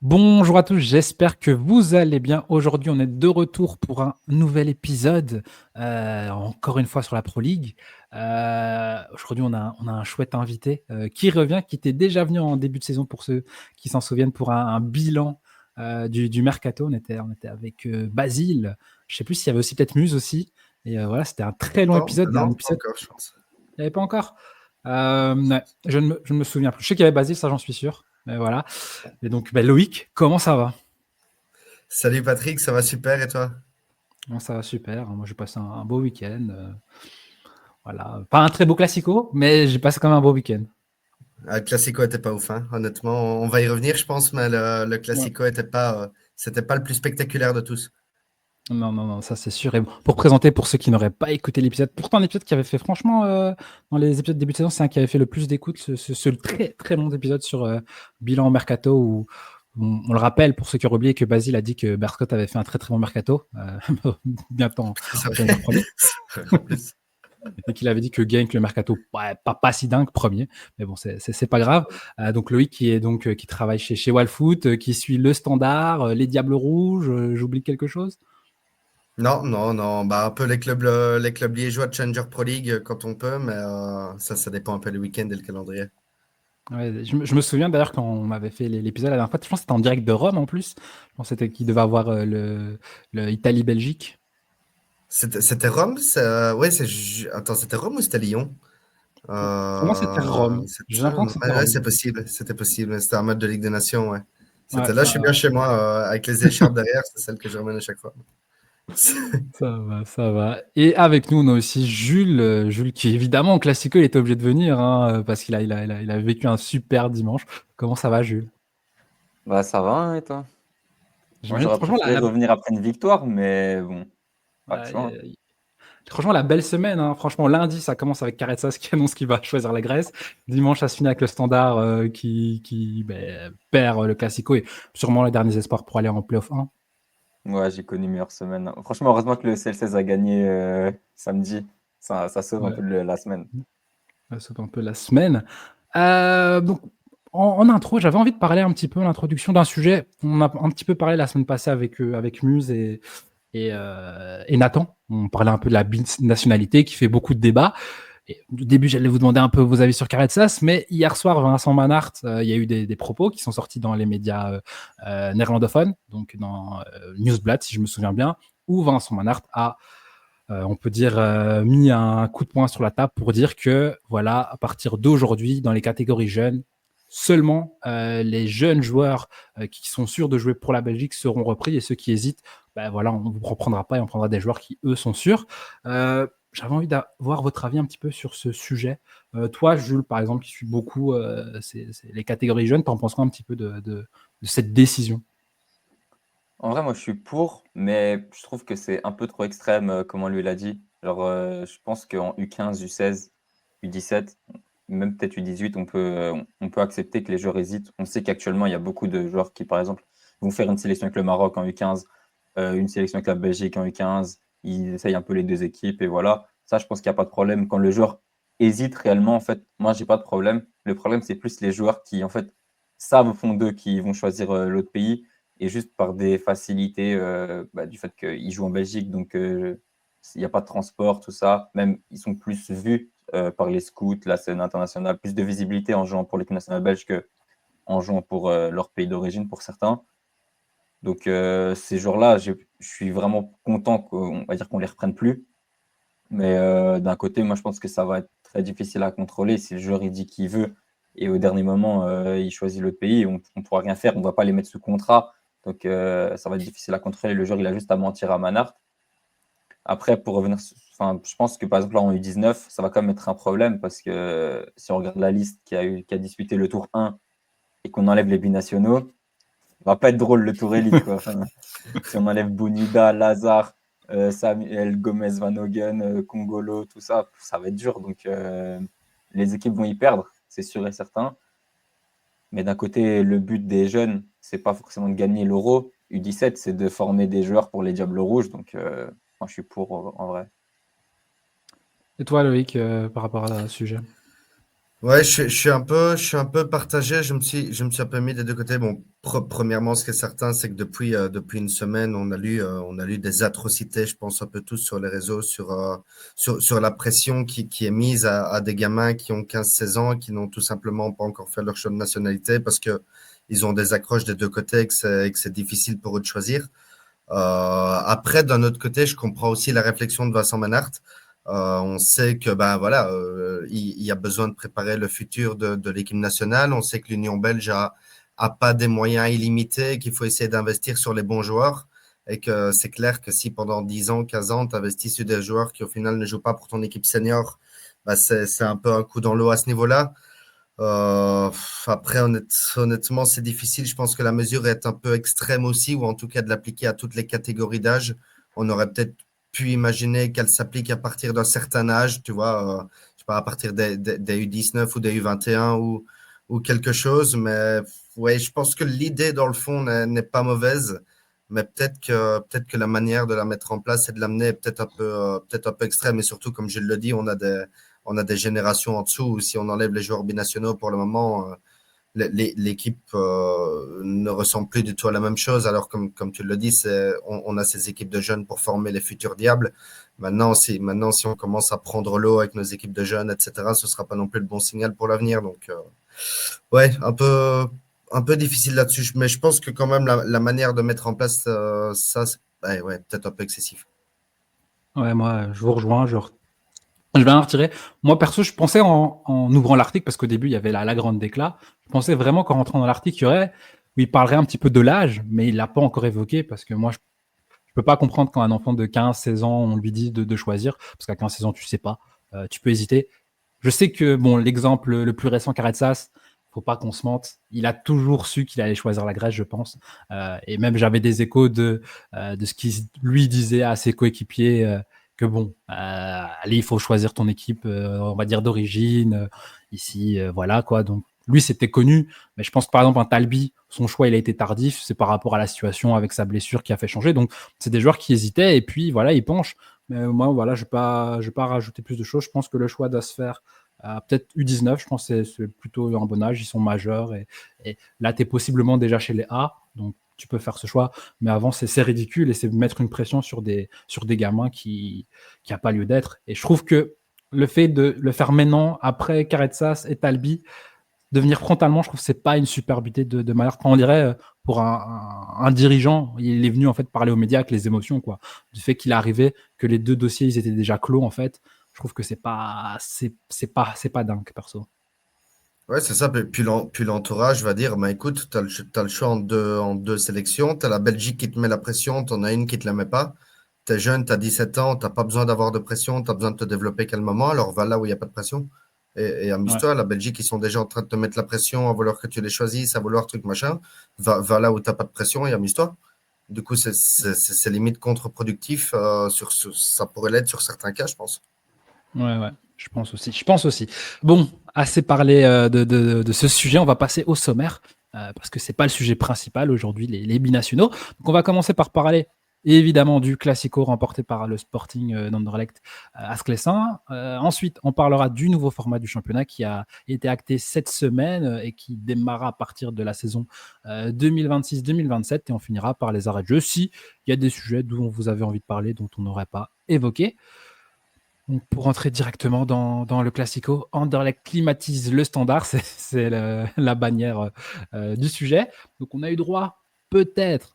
Bonjour à tous, j'espère que vous allez bien. Aujourd'hui, on est de retour pour un nouvel épisode, encore une fois sur la Pro League. Aujourd'hui, on a un chouette invité qui revient, qui était déjà venu en début de saison pour ceux qui s'en souviennent pour un bilan du mercato. On était avec Basile. Je sais plus s'il y avait aussi peut-être Muse aussi. Et voilà, c'était un très long épisode. Un Non, pas épisode. encore, je pense. Il n'y avait pas encore. Ouais, je ne me souviens plus. Je sais qu'il y avait Basile, ça j'en suis sûr. Mais voilà. Et donc, Loïc, comment ça va? Salut Patrick, ça va super et toi? Bon, ça va super. Moi, j'ai passé un beau week-end. Voilà. Pas un très beau classico, mais j'ai passé quand même un beau week-end. Le Classico était pas ouf, hein. Honnêtement. On va y revenir, je pense, mais le Ouais. Classico était pas, c'était pas le plus spectaculaire de tous. Non, non, non, ça c'est sûr. Et bon, pour présenter, pour ceux qui n'auraient pas écouté l'épisode, pourtant l'épisode qui avait fait, franchement, dans les épisodes de début de saison, c'est un qui avait fait le plus d'écoute, ce très très long épisode sur bilan mercato où on le rappelle pour ceux qui auraient oublié que Basile a dit que Berscott avait fait un très très bon mercato, bientôt en C'est vrai. Challenger Pro League. C'est vrai, en plus. Et qu'il avait dit que Genk, le mercato, ouais, pas si dingue premier, mais bon, c'est pas grave. Donc Loïc qui est donc qui travaille chez Wallfoot, qui suit le Standard, les Diables Rouges, j'oublie quelque chose. Non, non, non. Bah, un peu les clubs liégeois de Challenger Pro League quand on peut, mais ça dépend un peu le week-end et le calendrier. Ouais, je me souviens d'ailleurs quand on avait fait l'épisode la dernière fois, je pense que c'était en direct de Rome en plus. Je pense que c'était qui devait avoir le Italie-Belgique. C'était Rome? Ouais, attends, c'était Rome ou c'était Lyon? Pour moi, c'était Rome. C'était J'ai ça? l'impression que c'était Ouais, Rome. c'est possible. C'était possible. C'était un mode de Ligue des Nations, ouais. Ouais, C'était là, je suis bien chez moi, avec les écharpes derrière, c'est celle que je ramène à chaque fois. ça va, ça va. Et avec nous, on a aussi Jules, Jules qui évidemment au Classico, il était obligé de venir parce qu'il a vécu un super dimanche. Comment ça va, Jules? Bah ça va, hein, et toi? Moi J'imagine, j'aurais franchement, préféré revenir après une victoire, mais bon, pas le la- choix, hein. franchement, la belle semaine. Franchement, lundi, ça commence avec Caretsas qui annonce qu'il va choisir la Grèce. Dimanche, ça se finit avec le Standard qui perd le Classico et sûrement les derniers espoirs pour aller en Playoff 1. Ouais, j'ai connu meilleure semaine. Franchement, heureusement que le CL16 a gagné samedi. Ça sauve un Ouais, peu la semaine. ça sauve un peu la semaine. Donc, en intro, j'avais envie de parler un petit peu, l'introduction d'un sujet. On a un petit peu parlé la semaine passée avec Muse et Nathan. On parlait un peu de la nationalité qui fait beaucoup de débats. Et au début, j'allais vous demander un peu vos avis sur Caretsas, mais hier soir, Vincent Manhart, il y a eu des propos qui sont sortis dans les médias néerlandophones, donc dans Newsblad, si je me souviens bien, où Vincent Manhart a, on peut dire, mis un coup de poing sur la table pour dire que, voilà, à partir d'aujourd'hui, dans les catégories jeunes, seulement les jeunes joueurs qui sont sûrs de jouer pour la Belgique seront repris et ceux qui hésitent, ben voilà, on ne vous reprendra pas et on prendra des joueurs qui, eux, sont sûrs. J'avais envie d'avoir votre avis un petit peu sur ce sujet. Toi, Jules, par exemple, qui suit beaucoup les catégories jeunes, t'en penses quoi un petit peu de cette décision? En vrai, moi je suis pour, mais je trouve que c'est un peu trop extrême, comment lui l'a dit. Genre, je pense qu'en U15, U16, U17, même peut-être U18, on peut accepter que les joueurs hésitent. On sait qu'actuellement, il y a beaucoup de joueurs qui, par exemple, vont faire une sélection avec le Maroc en U15, une sélection avec la Belgique en U15. Ils essayent un peu les deux équipes et voilà. Ça, je pense qu'il n'y a pas de problème. Quand le joueur hésite réellement, en fait, moi, j'ai pas de problème. Le problème, c'est plus les joueurs qui, en fait, savent au fond d'eux qu'ils vont choisir l'autre pays et juste par des facilités du fait qu'ils jouent en Belgique, donc il n'y a pas de transport, tout ça. Même, ils sont plus vus par les scouts, la scène internationale, plus de visibilité en jouant pour l'équipe nationale belge qu'en jouant pour leur pays d'origine pour certains. Donc ces joueurs-là, je suis vraiment content qu'on va dire qu'on les reprenne plus. Mais d'un côté, moi, je pense que ça va être très difficile à contrôler si le joueur il dit qu'il veut et au dernier moment, il choisit l'autre pays. On ne pourra rien faire. On ne va pas les mettre sous contrat. Donc, ça va être difficile à contrôler. Le joueur, il a juste à mentir à Manhart. Après, pour revenir, enfin, je pense que par exemple, en U19, ça va quand même être un problème parce que si on regarde la liste qui a disputé le tour 1 et qu'on enlève les binationaux, ça va pas être drôle le tour élite, quoi. Enfin, si on enlève Bonida, Lazare, Samuel Gomez Van Hogen, Congolo, tout ça, ça va être dur. Donc, les équipes vont y perdre, c'est sûr et certain. Mais d'un côté, le but des jeunes, c'est pas forcément de gagner l'Euro. U17, c'est de former des joueurs pour les Diables Rouges. Donc, moi, je suis pour en vrai. Et toi, Loïc, par rapport à ce sujet? Ouais, je suis un peu partagé. Je me suis un peu mis des deux côtés. Bon, premièrement, ce qui est certain, c'est que depuis une semaine, on a lu des atrocités, je pense un peu tous sur les réseaux, sur la pression qui est mise à des gamins qui ont 15-16 ans, qui n'ont tout simplement pas encore fait leur choix de nationalité parce que ils ont des accroches des deux côtés et que c'est difficile pour eux de choisir. Après, d'un autre côté, je comprends aussi la réflexion de Vincent Manhart. On sait que ben voilà, il y a besoin de préparer le futur de l'équipe nationale. On sait que l'Union belge a pas des moyens illimités, qu'il faut essayer d'investir sur les bons joueurs. Et que c'est clair que si pendant 10 ans, 15 ans, tu investis sur des joueurs qui au final ne jouent pas pour ton équipe senior, bah c'est un peu un coup dans l'eau à ce niveau-là. Euh, Après, honnêtement, c'est difficile. Je pense que la mesure est un peu extrême aussi, ou en tout cas de l'appliquer à toutes les catégories d'âge. On aurait peut-être pu imaginer qu'elle s'applique à partir d'un certain âge, tu vois, je sais pas, à partir des U19 ou des U21 ou quelque chose. Mais ouais, je pense que l'idée, dans le fond, n'est pas mauvaise. Mais peut-être que la manière de la mettre en place et de l'amener est peut-être un peu extrême. Et surtout, comme je le dis, on a des générations en dessous où si on enlève les joueurs binationaux pour le moment, l'équipe ne ressemble plus du tout à la même chose. Alors, comme tu le dis, on a ces équipes de jeunes pour former les futurs diables. Maintenant, si on commence à prendre l'eau avec nos équipes de jeunes, etc., ce sera pas non plus le bon signal pour l'avenir. Donc, ouais, un peu difficile là-dessus. Mais je pense que quand même, la manière de mettre en place ça, ouais, peut-être un peu excessif. Ouais, moi, je vous rejoins. Je vais en retirer. Moi, perso, je pensais en ouvrant l'article, parce qu'au début, il y avait la grande déclat. Je pensais vraiment qu'en rentrant dans l'article, où il parlerait un petit peu de l'âge, mais il l'a pas encore évoqué, parce que moi, je peux pas comprendre quand un enfant de 15-16 ans, on lui dit de choisir, parce qu'à 15-16 ans, tu sais pas, tu peux hésiter. Je sais que, bon, l'exemple le plus récent, Caretsas, faut pas qu'on se mente, il a toujours su qu'il allait choisir la Grèce, je pense. Et même j'avais des échos de ce qu'il lui disait à ses coéquipiers, que bon, allez, il faut choisir ton équipe, on va dire d'origine, ici, voilà quoi. Donc lui, c'était connu, mais je pense que par exemple, un Talbi, son choix, il a été tardif, c'est par rapport à la situation avec sa blessure qui a fait changer. Donc c'est des joueurs qui hésitaient, et puis voilà, ils penchent. Mais moi, voilà, je vais pas rajouter plus de choses. Je pense que le choix doit se faire peut-être U19. Je pense que c'est plutôt un bon âge. Ils sont majeurs. Et là, tu es possiblement déjà chez les A. Donc, tu peux faire ce choix. Mais avant, c'est ridicule et c'est mettre une pression sur des gamins qui n'a pas lieu d'être. Et je trouve que le fait de le faire maintenant, après Caretsas et Talbi, de venir frontalement, je trouve que c'est pas une superbe idée de Maillard. On dirait pour un dirigeant, il est venu en fait parler aux médias avec les émotions, quoi. Du fait qu'il est arrivé, que les deux dossiers ils étaient déjà clos en fait. Je trouve que c'est pas dingue perso. Ouais, c'est ça. Puis l'entourage va dire, bah, écoute, t'as le choix en deux sélections. T'as la Belgique qui te met la pression, t'en as une qui te la met pas. T'es jeune, t'as 17 ans, t'as pas besoin d'avoir de pression, t'as besoin de te développer calmement. Alors va là où il n'y a pas de pression. Et Ouais. amuse-toi. La Belgique, ils sont déjà en train de te mettre la pression à vouloir que tu les choisisses, à vouloir truc machin. Va là où t'as pas de pression et amuse-toi. Du coup, c'est limite contre-productif. Ça pourrait l'être sur certains cas, je pense. Ouais, je pense aussi. Je pense aussi. Bon, assez parlé de ce sujet. On va passer au sommaire parce que c'est pas le sujet principal aujourd'hui, les binationaux. Donc, on va commencer par parler évidemment du Classico remporté par le Sporting d'Anderlecht à Sclessin. Ensuite, on parlera du nouveau format du championnat qui a été acté cette semaine et qui démarra à partir de la saison 2026-2027. Et on finira par les arrêts de jeu si il y a des sujets dont vous avez envie de parler, dont on n'aurait pas évoqué. Donc pour rentrer directement dans le Classico, Anderlecht climatise le standard, c'est la bannière du sujet. Donc on a eu droit peut-être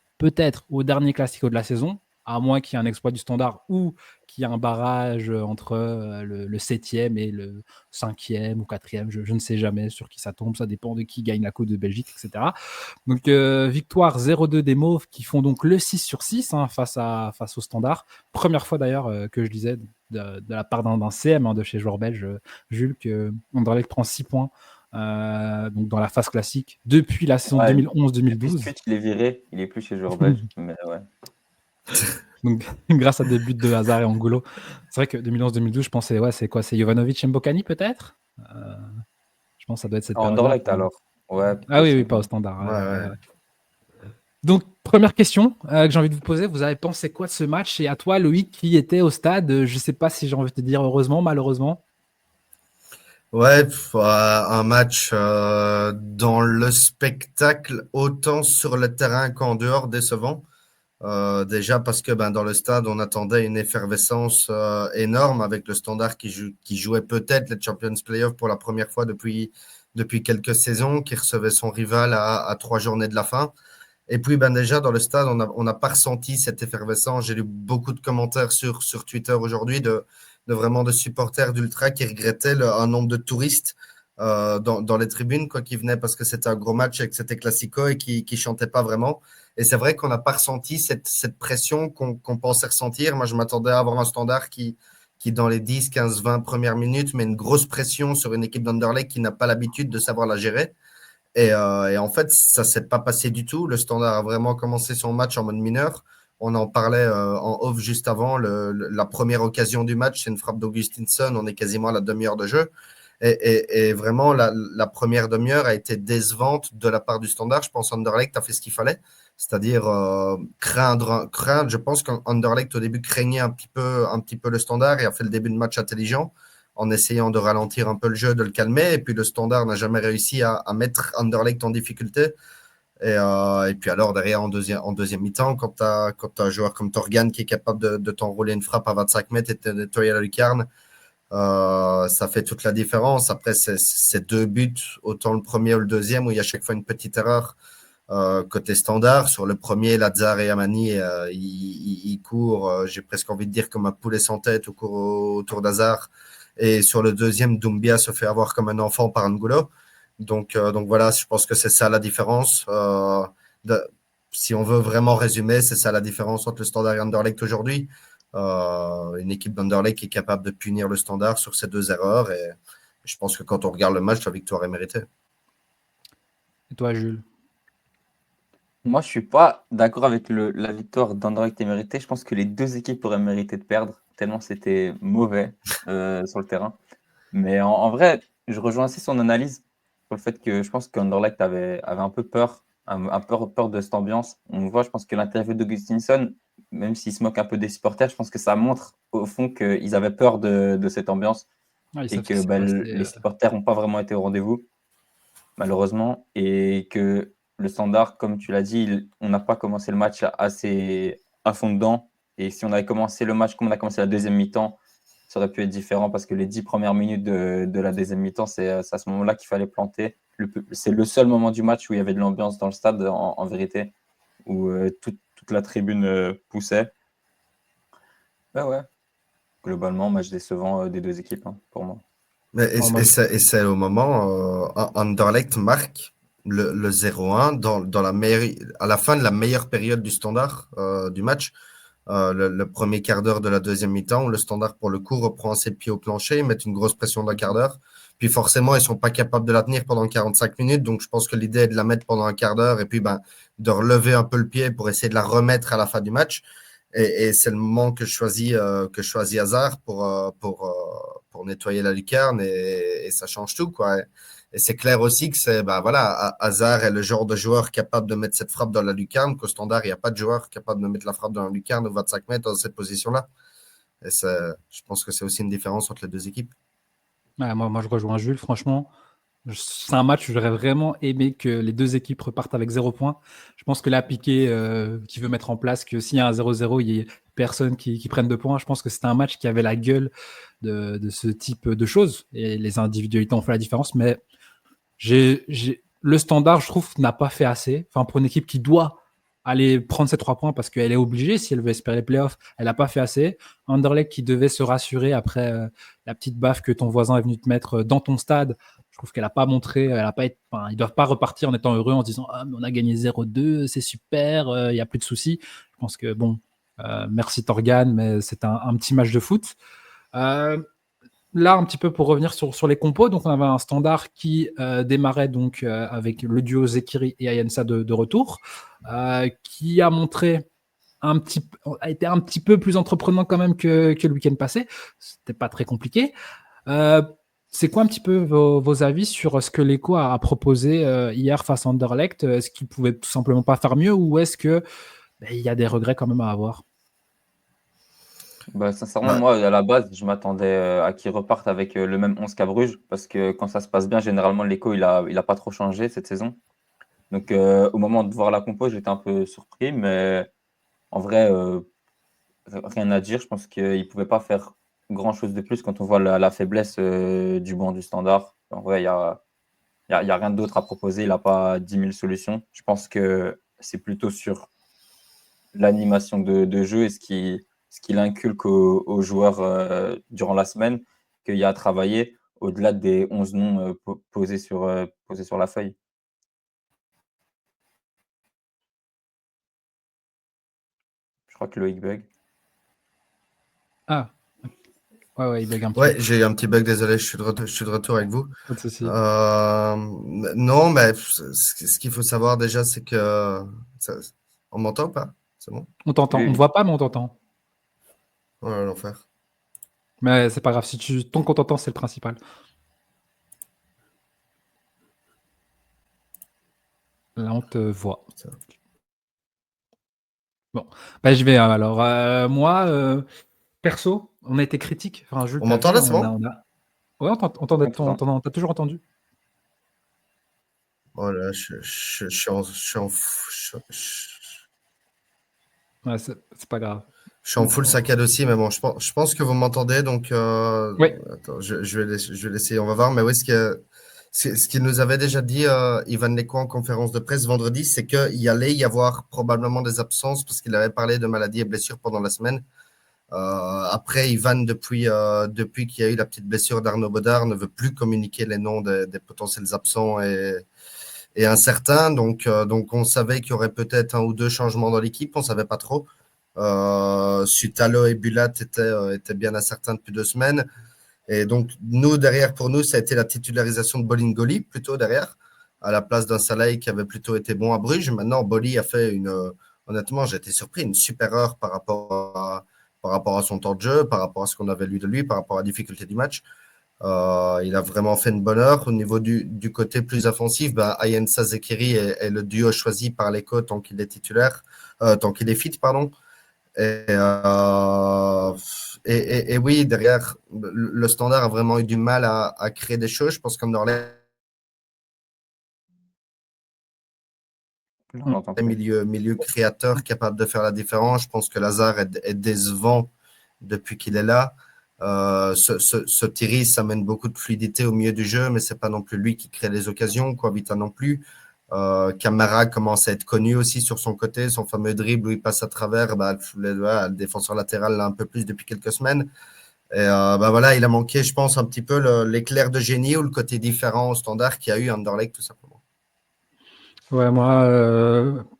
au dernier Classico de la saison, à moins qu'il y ait un exploit du standard ou qu'il y ait un barrage entre le 7e et le 5e ou 4e, je ne sais jamais sur qui ça tombe, ça dépend de qui gagne la Coupe de Belgique, etc. Donc victoire 0-2 des Mauves qui font donc le 6/6 face au standard. Première fois d'ailleurs que je disais de la part d'un CM de chez joueur belge, Jules, que Anderlecht prend 6 points donc dans la phase classique depuis la saison Ouais, 2011-2012. Suite, il est viré. Il est plus chez joueur belge. Mais ouais. Donc grâce à des buts de Hazard et Angulo. C'est vrai que 2011-2012, je pensais, ouais, c'est quoi? C'est Jovanovic et Mbokani peut-être je pense que ça doit être cette période-là. Anderlecht alors. Ouais, Ah oui, pas au possible. standard. Ouais, ouais. Donc, première question que j'ai envie de vous poser, vous avez pensé quoi de ce match? Et à toi, Loïc, qui était au stade, je ne sais pas si j'ai envie de te dire heureusement, malheureusement. Ouais, un match dans le spectacle, autant sur le terrain qu'en dehors, décevant. Déjà parce que dans le stade, on attendait une effervescence énorme avec le Standard qui jouait peut-être les Champions Playoffs pour la première fois depuis quelques saisons, qui recevait son rival à 3 journées de la fin. Et puis déjà dans le stade, on n'a pas ressenti cette effervescence. J'ai lu beaucoup de commentaires sur Twitter aujourd'hui de vraiment de supporters d'Ultra qui regrettaient un nombre de touristes dans les tribunes quoi, qui venaient parce que c'était un gros match et que c'était classico et qui chantaient pas vraiment. Et c'est vrai qu'on n'a pas ressenti cette pression qu'on pensait ressentir. Moi, je m'attendais à avoir un Standard qui dans les 10, 15, 20 premières minutes, met une grosse pression sur une équipe d'Anderlecht qui n'a pas l'habitude de savoir la gérer. Et en fait, ça ne s'est pas passé du tout. Le Standard a vraiment commencé son match en mode mineur. On en parlait en off juste avant. La première occasion du match, c'est une frappe d'Augustinsson. On est quasiment à la demi-heure de jeu. Et vraiment, la première demi-heure a été décevante de la part du Standard. Je pense qu'Anderlecht a fait ce qu'il fallait, c'est-à-dire craindre. Je pense qu'Anderlecht, au début, craignait un petit peu le Standard et a fait le début de match intelligent en essayant de ralentir un peu le jeu, de le calmer. Et puis le Standard n'a jamais réussi à mettre Anderlecht en difficulté. Et puis alors derrière en deuxième mi-temps, quand tu as un joueur comme Torgan qui est capable de t'enrouler une frappe à 25 mètres et de nettoyer la lucarne, ça fait toute la différence. Après, c'est 2 buts, autant le premier ou le deuxième, où il y a chaque fois une petite erreur côté Standard. Sur le premier, Lazare et Amani, ils courent, j'ai presque envie de dire comme un poulet sans tête autour d'Hazard. Et sur le deuxième, Doumbia se fait avoir comme un enfant par Angulo. Donc voilà, je pense que c'est ça la différence. Si on veut vraiment résumer, c'est ça la différence entre le Standard et Anderlecht aujourd'hui. Une équipe d'Anderlecht qui est capable de punir le Standard sur ces 2 erreurs. Et je pense que quand on regarde le match, la victoire est méritée. Et toi, Jules? Moi, je suis pas d'accord avec la victoire d'Anderlecht est méritée. Je pense que les deux équipes auraient mérité de perdre, tellement c'était mauvais sur le terrain. Mais en vrai, je rejoins assez son analyse sur le fait que je pense qu'Anderlecht avait un peu peur, un peu peur de cette ambiance. On voit, je pense que l'interview d'Augustinsson, même s'il se moque un peu des supporters, je pense que ça montre au fond qu'ils avaient peur de cette ambiance Ah, ils et savent ce qui que s'est passé. les supporters n'ont pas vraiment été au rendez-vous, malheureusement, et que le Standard, comme tu l'as dit, on n'a pas commencé le match assez à fond dedans. Et si on avait commencé le match comme on a commencé la deuxième mi-temps, ça aurait pu être différent parce que les 10 premières minutes de la deuxième mi-temps, c'est à ce moment-là qu'il fallait planter. C'est le seul moment du match où il y avait de l'ambiance dans le stade, en vérité, où toute la tribune poussait. Ouais, globalement, match décevant des deux équipes, hein, pour moi. C'est au moment Anderlecht marque le 0-1 à la fin de la meilleure période du Standard du match. Le premier quart d'heure de la deuxième mi-temps, le Standard, pour le coup, reprend ses pieds au plancher, met une grosse pression d'un quart d'heure. Puis forcément, ils sont pas capables de la tenir pendant 45 minutes. Donc, je pense que l'idée est de la mettre pendant un quart d'heure et puis de relever un peu le pied pour essayer de la remettre à la fin du match. Et c'est le moment que je choisis Hazard pour nettoyer la lucarne et ça change tout, quoi. Et c'est clair aussi que Hazard est le genre de joueur capable de mettre cette frappe dans la lucarne, qu'au Standard, il n'y a pas de joueur capable de mettre la frappe dans la lucarne ou 25 mètres dans cette position-là. Et je pense que c'est aussi une différence entre les deux équipes. Ouais, moi, je rejoins Jules. Franchement, c'est un match où j'aurais vraiment aimé que les deux équipes repartent avec 0 points. Je pense que là, Piqué, qui veut mettre en place que s'il y a un 0-0, il n'y ait personne qui prenne 2 points. Je pense que c'était un match qui avait la gueule de ce type de choses. Et les individualités ont fait la différence. Mais le Standard, je trouve, n'a pas fait assez. Enfin, pour une équipe qui doit aller prendre ces 3 points parce qu'elle est obligée, si elle veut espérer les playoffs, elle n'a pas fait assez. Anderlecht qui devait se rassurer après la petite baffe que ton voisin est venu te mettre dans ton stade. Je trouve qu'elle n'a pas montré, ils ne doivent pas repartir en étant heureux en se disant ah, mais on a gagné 0-2, c'est super, il n'y a plus de soucis. Je pense que merci Torgan, mais c'est un petit match de foot. Là, un petit peu pour revenir sur les compos, donc on avait un Standard qui démarrait donc avec le duo Zekiri et Ayensa de retour, qui a montré a été un petit peu plus entreprenant quand même que le week-end passé. C'était pas très compliqué. C'est quoi un petit peu vos avis sur ce que l'Echo a proposé hier face à Anderlecht? Est-ce qu'il pouvait tout simplement pas faire mieux ou est-ce que il y a des regrets quand même à avoir? Bah, sincèrement, Bah, moi, à la base, je m'attendais à qu'ils repartent avec le même 11 qu'à Bruges, parce que quand ça se passe bien, généralement, l'écho, il a pas trop changé cette saison. Donc, au moment de voir la compo, j'étais un peu surpris, mais en vrai, rien à dire. Je pense qu'ils ne pouvaient pas faire grand-chose de plus quand on voit la faiblesse du banc du Standard. En vrai, il y a rien d'autre à proposer. Il n'a pas 10 000 solutions. Je pense que c'est plutôt sur l'animation de jeu et ce qu'il inculque aux joueurs durant la semaine qu'il y a à travailler au-delà des 11 noms posés sur la feuille. Je crois que Loïc bug. Ah, ouais, il bug un petit peu. ouais, j'ai eu un petit bug, désolé, je suis de retour avec vous. Pas de souci. Non, mais ce qu'il faut savoir déjà, c'est que ça- on m'entend ou pas? C'est bon? On t'entend. Oui, On te oui. voit pas, mais on t'entend. Oh là, l'enfer. Mais c'est pas grave. Tant qu'on t'entend, c'est le principal. Là, on te voit. Putain. Bon, bah, je vais alors. Moi, perso, on a été critique. Enfin, Jules, On t'as m'entend vu, là, hein, c'est bon? Ouais, On t'entend. t'as toujours entendu. Oh là, je suis en, je suis en, Ouais, c'est pas grave. je suis en full saccade aussi, mais bon, je pense que vous m'entendez, donc Oui, attends, je vais l'essayer, on va voir. Mais oui, ce qu'il nous avait déjà dit Ivan Leko en conférence de presse vendredi, c'est qu'il allait y avoir probablement des absences parce qu'il avait parlé de maladies et blessures pendant la semaine. Après, Ivan, depuis qu'il y a eu la petite blessure d'Arnaud Bodard, ne veut plus communiquer les noms des potentiels absents et incertains. Donc, on savait qu'il y aurait peut-être un ou deux changements dans l'équipe, on savait pas trop. Sutalo et Bulat étaient bien incertains depuis 2 semaines. Et donc, nous, derrière, pour nous, ça a été la titularisation de Bolingoli, plutôt derrière, à la place d'un Salah qui avait plutôt été bon à Bruges. Maintenant, Boli a fait honnêtement, j'ai été surpris, une super heure par rapport à son temps de jeu, par rapport à ce qu'on avait lu de lui, par rapport à la difficulté du match. Il a vraiment fait une bonne heure. Au niveau du côté plus offensif, ben, Ayensa Zekiri est le duo choisi par l'Eco tant qu'il est titulaire, tant qu'il est fit, pardon. Et, euh, et oui, derrière, le Standard a vraiment eu du mal à créer des choses. Je pense qu'Anderlecht Là, on mm, n'entend est plus. milieu créateur capable de faire la différence. Je pense que Lazare est décevant depuis qu'il est là. Ce Thierry, ça amène beaucoup de fluidité au milieu du jeu, mais c'est pas non plus lui qui crée les occasions, quoi, Vita non plus. Camara commence à être connu aussi sur son côté, son fameux dribble où il passe à travers, bah, le défenseur latéral là un peu plus depuis quelques semaines. Et bah voilà, il a manqué, je pense, un petit peu l'éclair de génie ou le côté différent au Standard qu'il y a eu Anderlecht tout simplement. ouais, moi,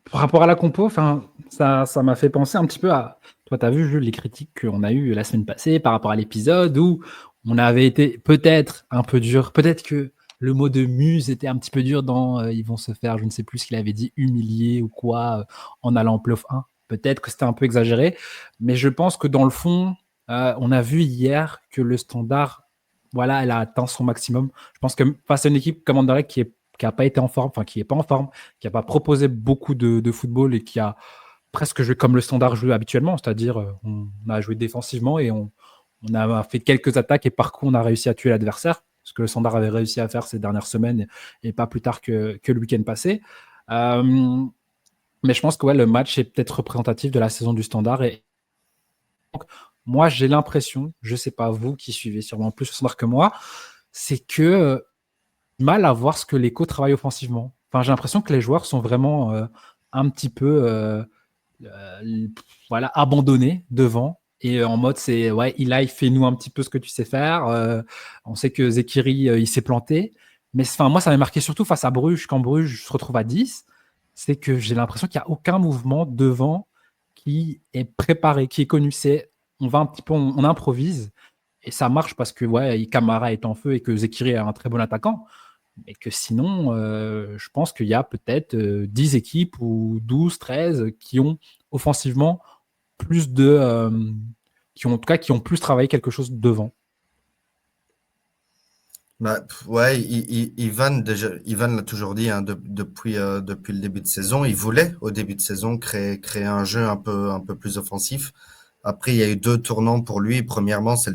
par rapport à la compo, enfin, ça m'a fait penser un petit peu à. Toi, t'as vu, Jules, les critiques qu'on a eues la semaine passée par rapport à l'épisode où on avait été peut-être un peu dur. Peut-être que le mot de muse était un petit peu dur dans ils vont se faire, je ne sais plus ce qu'il avait dit, humilier ou quoi, en allant en playoff 1. Peut-être que c'était un peu exagéré, mais je pense que dans le fond, on a vu hier que le Standard, voilà, elle a atteint son maximum. Je pense que face à une équipe comme Anderlecht qui a pas été en forme, enfin qui est pas en forme, qui a pas proposé beaucoup de football et qui a presque joué comme le Standard joue habituellement, c'est-à-dire on a joué défensivement et on a fait quelques attaques et par contre on a réussi à tuer l'adversaire, ce que le Standard avait réussi à faire ces dernières semaines et pas plus tard que le week-end passé. Euh, mais je pense que ouais, le match est peut-être représentatif de la saison du Standard et donc, moi j'ai l'impression, je sais pas vous qui suivez sûrement plus le Standard que moi, c'est que mal à voir ce que l'Eco travaille offensivement. Enfin, j'ai l'impression que les joueurs sont vraiment un petit peu voilà, abandonnés devant. Et en mode, c'est ouais, Eli, fais-nous un petit peu ce que tu sais faire. On sait que Zekiri, il s'est planté. Mais enfin, moi, ça m'a marqué surtout face à Bruges, quand Bruges se retrouve à 10. C'est que j'ai l'impression qu'il n'y a aucun mouvement devant qui est préparé, qui est connu. C'est on va un petit peu, on improvise. Et ça marche parce que ouais, Camara est en feu et que Zekiri est un très bon attaquant. Mais que sinon, je pense qu'il y a peut-être 10 équipes ou 12, 13 qui ont offensivement plus de. Qui ont, en tout cas, qui ont plus travaillé quelque chose devant. Bah, ouais, Ivan l'a toujours dit hein, depuis le début de saison. Il voulait au début de saison créer un jeu un peu plus offensif. Après, il y a eu 2 tournants pour lui. Premièrement, c'est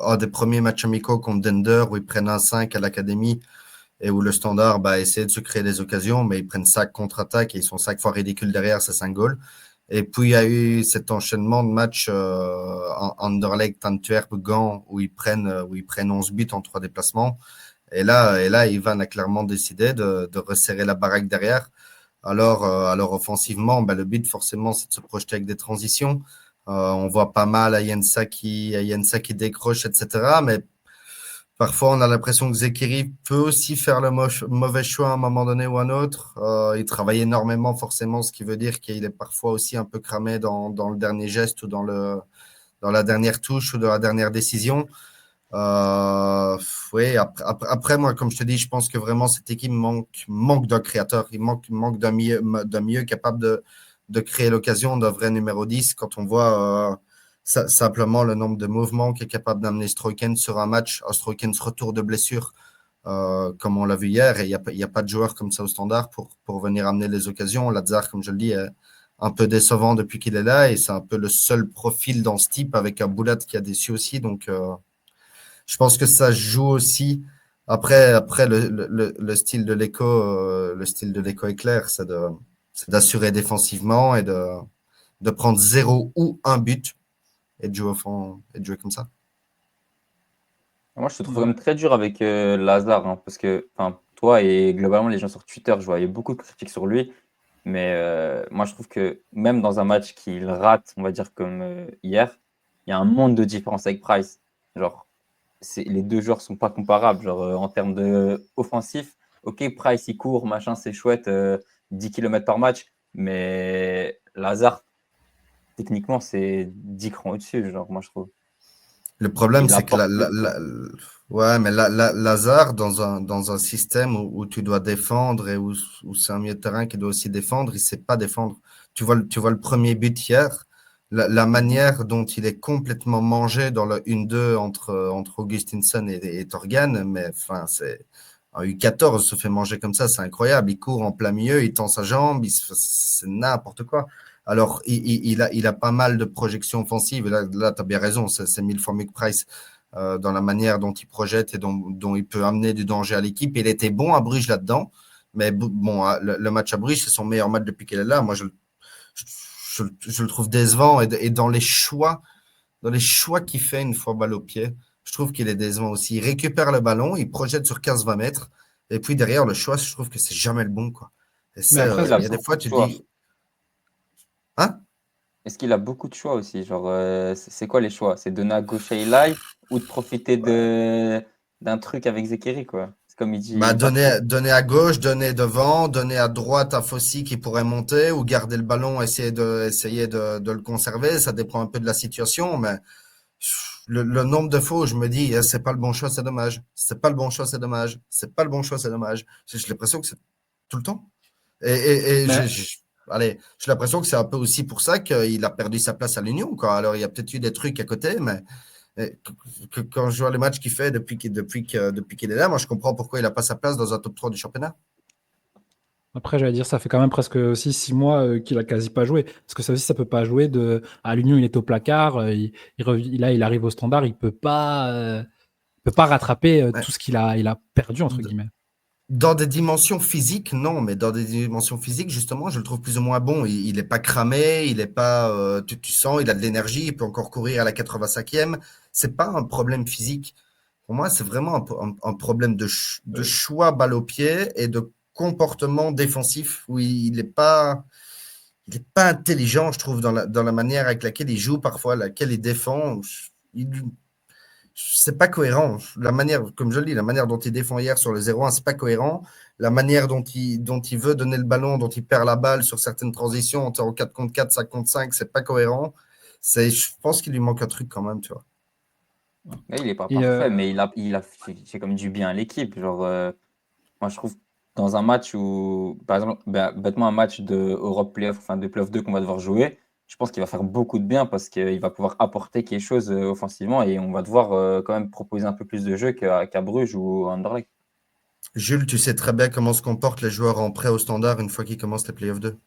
un des premiers matchs amicaux contre Dender où ils prennent un 5 à l'académie et où le Standard essaie de se créer des occasions, mais ils prennent 5 contre-attaques et ils sont 5 fois ridicules derrière, c'est 5 goals. Et puis, il y a eu cet enchaînement de matchs Anderlecht, Antwerp, Gand, où ils prennent 11 buts en 3 déplacements. Et là, Ivan a clairement décidé de resserrer la baraque derrière. Alors offensivement, le but, forcément, c'est de se projeter avec des transitions. On voit pas mal Ayensa qui décroche, etc. Mais parfois, on a l'impression que Zekiri peut aussi faire le mauvais choix à un moment donné ou un autre. Il travaille énormément, forcément, ce qui veut dire qu'il est parfois aussi un peu cramé dans le dernier geste ou dans la dernière touche ou dans la dernière décision. Oui, après, moi, comme je te dis, je pense que vraiment cette équipe manque d'un créateur. Il manque d'un milieu capable de créer l'occasion, d'un vrai numéro 10. Quand on voit simplement le nombre de mouvements qui est capable d'amener Stroken sur un match, Stroken se retour de blessure, comme on l'a vu hier, et il n'y a pas de joueur comme ça au Standard pour venir amener les occasions. Lazare, comme je le dis, est un peu décevant depuis qu'il est là, et c'est un peu le seul profil dans ce type, avec un Boulat qui a déçu aussi. Donc, je pense que ça joue aussi. Après le style de l'écho est clair, c'est d'assurer défensivement et de prendre 0 ou un but et de jouer au fond, et de jouer comme ça. Moi, je te trouve même très dur avec Lazare, hein, parce que toi et globalement les gens sur Twitter, je voyais beaucoup de critiques sur lui. Mais moi, je trouve que même dans un match qu'il rate, on va dire comme hier, il y a un monde de différence avec Price. Genre, les deux joueurs sont pas comparables. Genre, en termes de offensif, ok, Price, il court, machin, c'est chouette, 10 km par match. Mais Lazare, techniquement, c'est 10 crans au-dessus, genre, moi, je trouve. Le problème, Il c'est que apporte plus, quoi. ouais, mais Lazare, dans un système où tu dois défendre et où c'est un milieu de terrain qui doit aussi défendre, il sait pas défendre. Tu vois le premier but hier, la manière dont il est complètement mangé dans le 1-2 entre Augustinsson et Torgan, mais enfin, c'est un U14 se fait manger comme ça, c'est incroyable. Il court en plein milieu, il tend sa jambe, c'est n'importe quoi. Alors, il a pas mal de projections offensives. Et là tu as bien raison, c'est 1000 fois mieux que Price dans la manière dont il projette et dont il peut amener du danger à l'équipe. Il était bon à Bruges là-dedans, mais bon, le match à Bruges, c'est son meilleur match depuis qu'il est là. Moi, je le trouve décevant et dans les choix qu'il fait une fois balle au pied, je trouve qu'il est décevant aussi. Il récupère le ballon, il projette sur 15-20 mètres, et puis derrière le choix, je trouve que c'est jamais le bon, quoi. Et Mais après, Il a il y a des beaucoup fois, de tu choix. dis, hein? Est-ce qu'il a beaucoup de choix aussi? Genre, c'est quoi les choix? C'est de donner à gauche à Eli ou de profiter d'un truc avec Zekeri, quoi. C'est comme il dit Patrick. Donner à gauche, donner devant, donner à droite à Fossi qui pourrait monter ou garder le ballon, essayer de le conserver. Ça dépend un peu de la situation, mais le nombre de fois où je me dis, c'est pas le bon choix, c'est dommage. C'est pas le bon choix, c'est dommage. C'est pas le bon choix, c'est dommage. J'ai l'impression que c'est tout le temps. Et mais allez, j'ai l'impression que c'est un peu aussi pour ça qu'il a perdu sa place à l'Union, quoi. Alors, il y a peut-être eu des trucs à côté, mais quand je vois les matchs qu'il fait depuis qu'il est là, moi, je comprends pourquoi il n'a pas sa place dans un top 3 du championnat. après, j'allais dire, ça fait quand même presque aussi 6 mois qu'il a quasi pas joué. Parce que ça aussi, ça peut pas jouer à l'Union, il est au placard, là, il arrive au Standard, il peut pas rattraper Ouais. tout ce qu'il a perdu, entre guillemets. Dans des dimensions physiques, non, mais dans des dimensions physiques, justement, je le trouve plus ou moins bon. Il est pas cramé, il est pas, tu sens, il a de l'énergie, il peut encore courir à la 85e. C'est pas un problème physique. Pour moi, c'est vraiment un problème de choix balle au pied et de comportement défensif où il est pas intelligent, je trouve, dans la manière avec laquelle il joue parfois, laquelle il défend. C'est pas cohérent. La manière, comme je le dis, la manière dont il défend hier sur le 0-1, c'est pas cohérent. La manière dont il veut donner le ballon, dont il perd la balle sur certaines transitions, en 4 contre 4, 5 contre 5, c'est pas cohérent. Je pense qu'il lui manque un truc quand même, tu vois. Mais il est pas Et parfait, mais il a fait comme du bien à l'équipe. Genre, moi, je trouve dans un match où, par exemple, bêtement, un match de Europe Playoff, enfin de Playoff 2 qu'on va devoir jouer, je pense qu'il va faire beaucoup de bien parce qu'il va pouvoir apporter quelque chose offensivement et on va devoir quand même proposer un peu plus de jeu qu'à Bruges ou à Anderlecht. Jules, tu sais très bien comment se comportent les joueurs en prêt au Standard une fois qu'ils commencent les playoffs 2.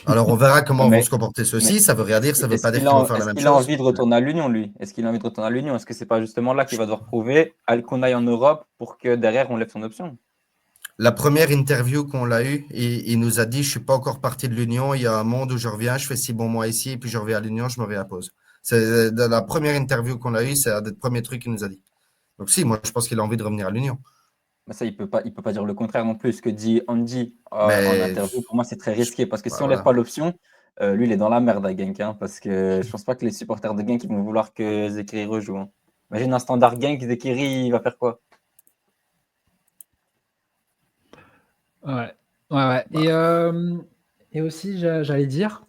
Alors, on verra Non, comment vont mais, se comporter mais ceux-ci. Ça veut rien dire, ça veut pas dire qu'ils vont faire la est-ce même qu'il a chose. envie de retourner à l'Union, lui? Est-ce qu'il a envie de retourner à l'Union? Est-ce que c'est pas justement là qu'il va devoir prouver qu'on aille en Europe pour que derrière on lève son option? La première interview qu'on l'a eue, il nous a dit, je suis pas encore parti de l'Union, il y a un monde où je reviens, je fais 6 bons mois ici, et puis je reviens à l'Union, je me réimpose. C'est de la première interview qu'on l'a eue, c'est un des premiers trucs qu'il nous a dit. Donc si, moi je pense qu'il a envie de revenir à l'Union. Bah ça, il peut pas dire le contraire non plus. Ce que dit Andy en Mais interview, pour moi, c'est très je- risqué parce que si on lève voilà. pas l'option, lui, il est dans la merde à Genk, hein, parce que je pense pas que les supporters de Genk ils vont vouloir que Zekiri rejoue, hein. Imagine un standard Genk, Zekiri, il va faire quoi? Ouais, ouais, ouais. Bah, Et aussi, j'allais dire,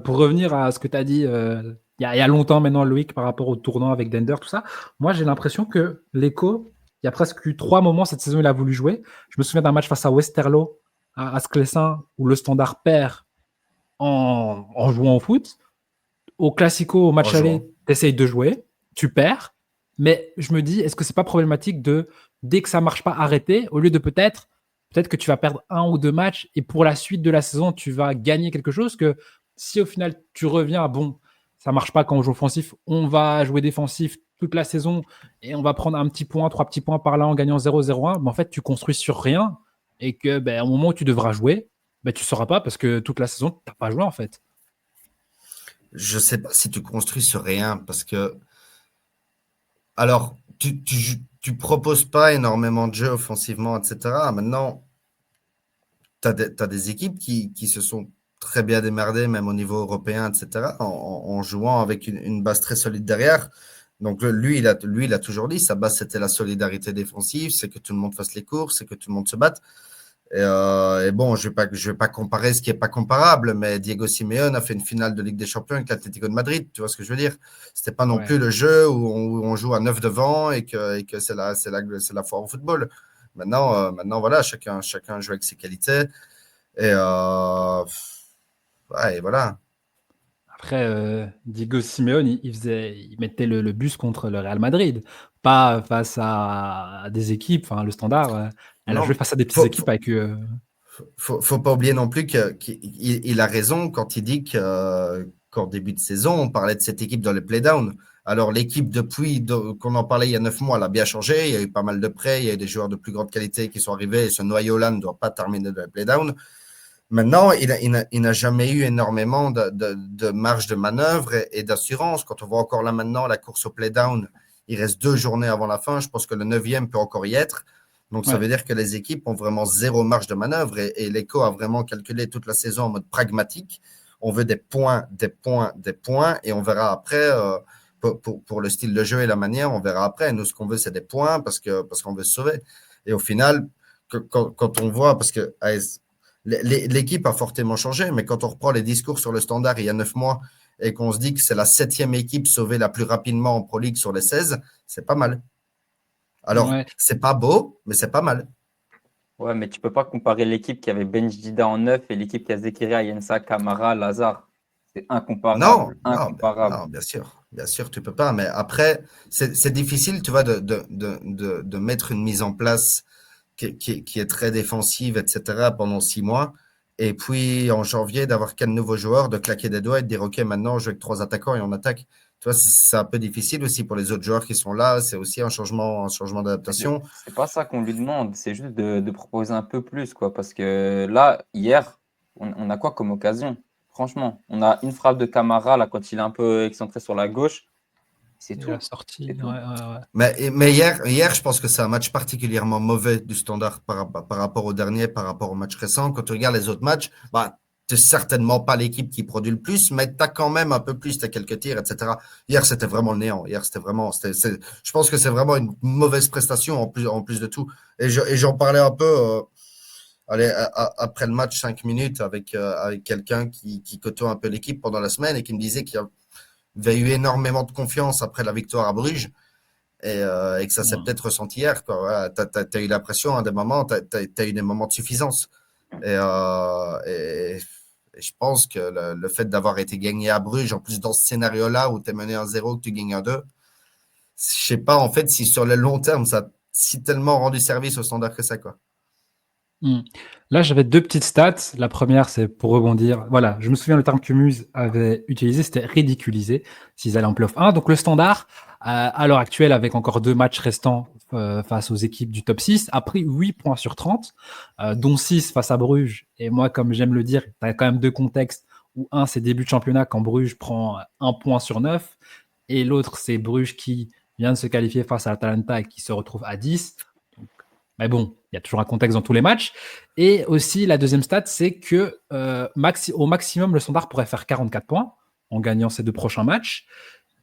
pour revenir à ce que tu as dit il y a longtemps maintenant, Loïc, par rapport au tournoi avec Dender, tout ça, moi j'ai l'impression que l'Echo, il y a presque eu 3 moments cette saison où il a voulu jouer. Je me souviens d'un match face à Westerlo, à Sclessin, où le Standard perd en jouant au foot. Au Classico, au en match aller, jouant. tu essayes de jouer, tu perds, mais je me dis, est-ce que c'est pas problématique de, dès que ça marche pas, arrêter, au lieu de peut-être que tu vas perdre 1 ou 2 matchs et pour la suite de la saison, tu vas gagner quelque chose, que si au final tu reviens, bon, ça marche pas quand on joue offensif, on va jouer défensif toute la saison et on va prendre un petit point, 3 petits points par là en gagnant 0-0-1, mais en fait, tu construis sur rien et que ben, au moment où tu devras jouer, ben, tu ne sauras pas parce que toute la saison, tu n'as pas joué en fait. Je sais pas si tu construis sur rien parce que, alors, tu proposes pas énormément de jeux offensivement, etc. Maintenant, tu as des équipes qui se sont très bien démerdées, même au niveau européen, etc., en jouant avec une base très solide derrière. Donc, lui, il a toujours dit, sa base, c'était la solidarité défensive, c'est que tout le monde fasse les courses, c'est que tout le monde se batte. Et bon, je vais pas comparer ce qui est pas comparable, mais Diego Simeone a fait une finale de Ligue des Champions avec l'Atlético de Madrid. Tu vois ce que je veux dire? C'était pas non Ouais. plus le jeu où on joue à 9 devant et que c'est la foire au football. Maintenant voilà, chacun joue avec ses qualités. Et, ouais, et voilà. Après, Diego Simeone, il mettait le bus contre le Real Madrid, pas face à des équipes. Enfin, le Standard, elle a joué Non, face à des petites faut, équipes avec. faut pas oublier non plus qu'il a raison quand il dit qu'en début de saison, on parlait de cette équipe dans le play-down. Alors, l'équipe, qu'on en parlait il y a 9 mois, elle a bien changé. Il y a eu pas mal de prêts, il y a eu des joueurs de plus grande qualité qui sont arrivés et ce noyau-là ne doit pas terminer dans le play-down. Maintenant, il n'a jamais eu énormément de marge de manœuvre et d'assurance. Quand on voit encore là maintenant la course au play-down, il reste 2 journées avant la fin. Je pense que le 9e peut encore y être. Donc, ça Ouais, veut dire que les équipes ont vraiment zéro marge de manœuvre et l'ECO a vraiment calculé toute la saison en mode pragmatique. On veut des points, des points, des points et on verra après. Pour le style de jeu et la manière, on verra après. Nous, ce qu'on veut, c'est des points parce qu'on veut se sauver. Et au final, quand on voit, parce que l'équipe a fortement changé, mais quand on reprend les discours sur le Standard il y a 9 mois et qu'on se dit que c'est la 7e équipe sauvée la plus rapidement en Pro League sur les 16, c'est pas mal. Alors, ouais, c'est pas beau, mais c'est pas mal. Ouais, mais tu peux pas comparer l'équipe qui avait Ben Dida en 9 et l'équipe qui a Zekiri, Ayensa, Kamara, Lazare. C'est Non, incomparable, non, incomparable. non, bien sûr, tu peux pas. Mais après, c'est difficile, tu vois, de mettre une mise en place qui est très défensive, etc., pendant 6 mois. Et puis, en janvier, d'avoir 4 nouveaux joueurs, de claquer des doigts et de dire, OK, maintenant, on joue avec 3 attaquants et on attaque. Tu vois, c'est un peu difficile aussi pour les autres joueurs qui sont là. C'est aussi un changement d'adaptation. C'est pas ça qu'on lui demande, c'est juste de proposer un peu plus, quoi. Parce que là, hier, on a quoi comme occasion? Franchement, on a une frappe de Camara, là, quand il est un peu excentré sur la gauche. C'est il a tout. sorti. C'est Ouais, tout. ouais, ouais. Mais hier, je pense que c'est un match particulièrement mauvais du Standard par rapport au dernier, par rapport au match récent. Quand tu regardes les autres matchs, bah, tu n'es certainement pas l'équipe qui produit le plus, mais tu as quand même un peu plus, tu as quelques tirs, etc. Hier, c'était vraiment le néant. Hier, c'était vraiment. Je pense que c'est vraiment une mauvaise prestation en plus de tout. Et j'en parlais un peu allez, après le match, 5 minutes, avec quelqu'un qui côtoie un peu l'équipe pendant la semaine et qui me disait qu'il y avait eu énormément de confiance après la victoire à Bruges et que ça s'est Ouais. peut-être ressenti hier. Voilà, tu as eu l'impression à des moments, tu as eu des moments de suffisance. Et je pense que le fait d'avoir été gagné à Bruges, en plus dans ce scénario-là où tu es mené 1-0, que tu gagnes 1-2, je sais pas en fait si sur le long terme, ça a si tellement rendu service au Standard que ça. Quoi. Hmm. Là, j'avais deux petites stats. La première, c'est pour rebondir. Voilà, je me souviens le terme que Muse avait utilisé, c'était ridiculiser s'ils allaient en playoff 1. Donc le standard, à l'heure actuelle, avec encore 2 matchs restants face aux équipes du top 6, a pris 8 points sur 30, dont 6 face à Bruges. Et moi, comme j'aime le dire, tu as quand même deux contextes où un, c'est début de championnat quand Bruges prend 1 point sur 9, et l'autre, c'est Bruges qui vient de se qualifier face à Atalanta et qui se retrouve à 10. Mais bon, il y a toujours un contexte dans tous les matchs. Et aussi, la deuxième stat, c'est que au maximum, le Standard pourrait faire 44 points en gagnant ces 2 prochains matchs.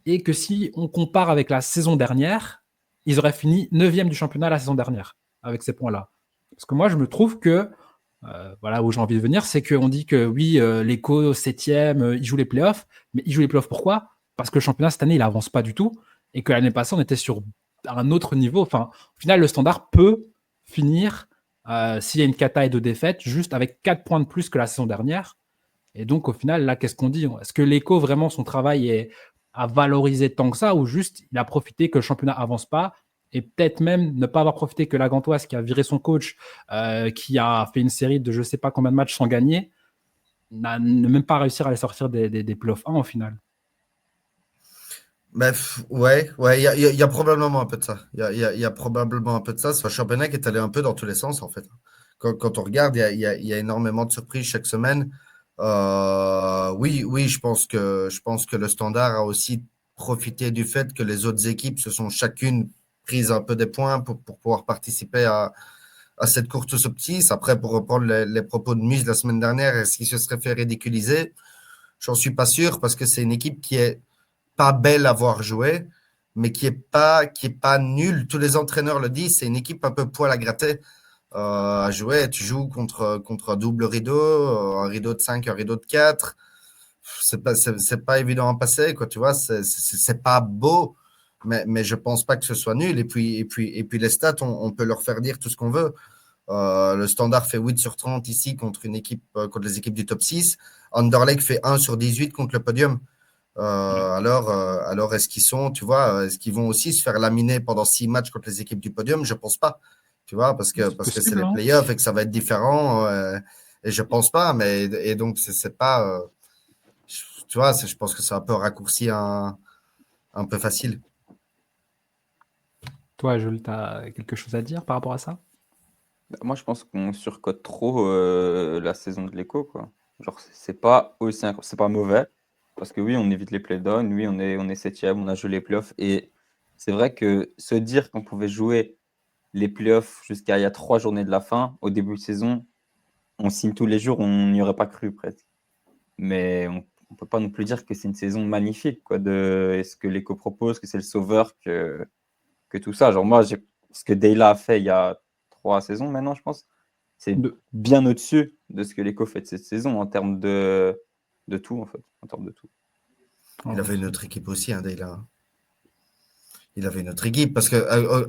Et que si on compare avec la saison dernière, ils auraient fini 9e du championnat la saison dernière avec ces points-là. Parce que moi, je me trouve que, voilà où j'ai envie de venir, c'est qu'on dit que oui, l'Eco 7e, il joue les playoffs. Mais il joue les playoffs pourquoi? Parce que le championnat, cette année, il avance pas du tout. Et que l'année passée, on était sur un autre niveau. Enfin, au final, le Standard peut finir, s'il y a une cata et 2 défaites, juste avec 4 points de plus que la saison dernière. Et donc, au final, là, qu'est-ce qu'on dit? Est-ce que l'Eco, vraiment, son travail est à valoriser tant que ça, ou juste il a profité que le championnat avance pas, et peut-être même ne pas avoir profité que la Gantoise, qui a viré son coach, qui a fait une série de je sais pas combien de matchs sans gagner, ne même pas réussir à les sortir des playoffs 1 au final. Bref, ouais, il y a probablement un peu de ça. Il y a probablement un peu de ça. C'est un championnat qui est allé un peu dans tous les sens, en fait. Quand on regarde, il y a énormément de surprises chaque semaine. Oui, je pense que le Standard a aussi profité du fait que les autres équipes se sont chacune prises un peu des points pour pouvoir participer à cette course aux petits. Après, pour reprendre les propos de Muse la semaine dernière, est-ce qu'il se serait fait ridiculiser? J'en suis pas sûr parce que c'est une équipe qui est pas belle à voir jouer, mais qui est pas nulle. Tous les entraîneurs le disent, c'est une équipe un peu poil à gratter à jouer. Tu joues contre un double rideau, un rideau de 5, un rideau de 4. C'est pas évident à passer, quoi, tu vois. C'est pas beau, mais je pense pas que ce soit nul. Et puis les stats, on peut leur faire dire tout ce qu'on veut. Le Standard fait 8 sur 30 ici contre contre les équipes du top 6. Anderlecht fait 1 sur 18 contre le podium. Alors est-ce qu'ils sont, tu vois, est-ce qu'ils vont aussi se faire laminer pendant 6 matchs contre les équipes du podium? Je pense pas, tu vois, parce que c'est Possible, les hein. playoffs et que ça va être différent. Et je pense pas, et donc c'est pas, tu vois, je pense que c'est un peu raccourci un peu facile. Toi, Jules, tu as quelque chose à dire par rapport à ça? Bah, moi, je pense qu'on surcote trop la saison de l'Eco, quoi. Genre, c'est pas aussi c'est pas mauvais, parce que oui, on évite les playdowns, oui, on est 7e, on a joué les playoffs, et c'est vrai que se dire qu'on pouvait jouer les playoffs jusqu'à il y a 3 journées de la fin, au début de saison, on signe tous les jours, on n'y aurait pas cru presque. Mais on peut pas non plus dire que c'est une saison magnifique, quoi, de ce que l'Eco propose, que c'est le sauveur, que tout ça. Genre moi, ce que Deyla a fait il y a 3 saisons maintenant, je pense, c'est De... bien au-dessus de ce que l'Eco fait de cette saison en termes de tout, en fait, en termes de tout. Il Oh, avait une autre équipe aussi, hein, Dayla. Il avait une autre équipe parce que,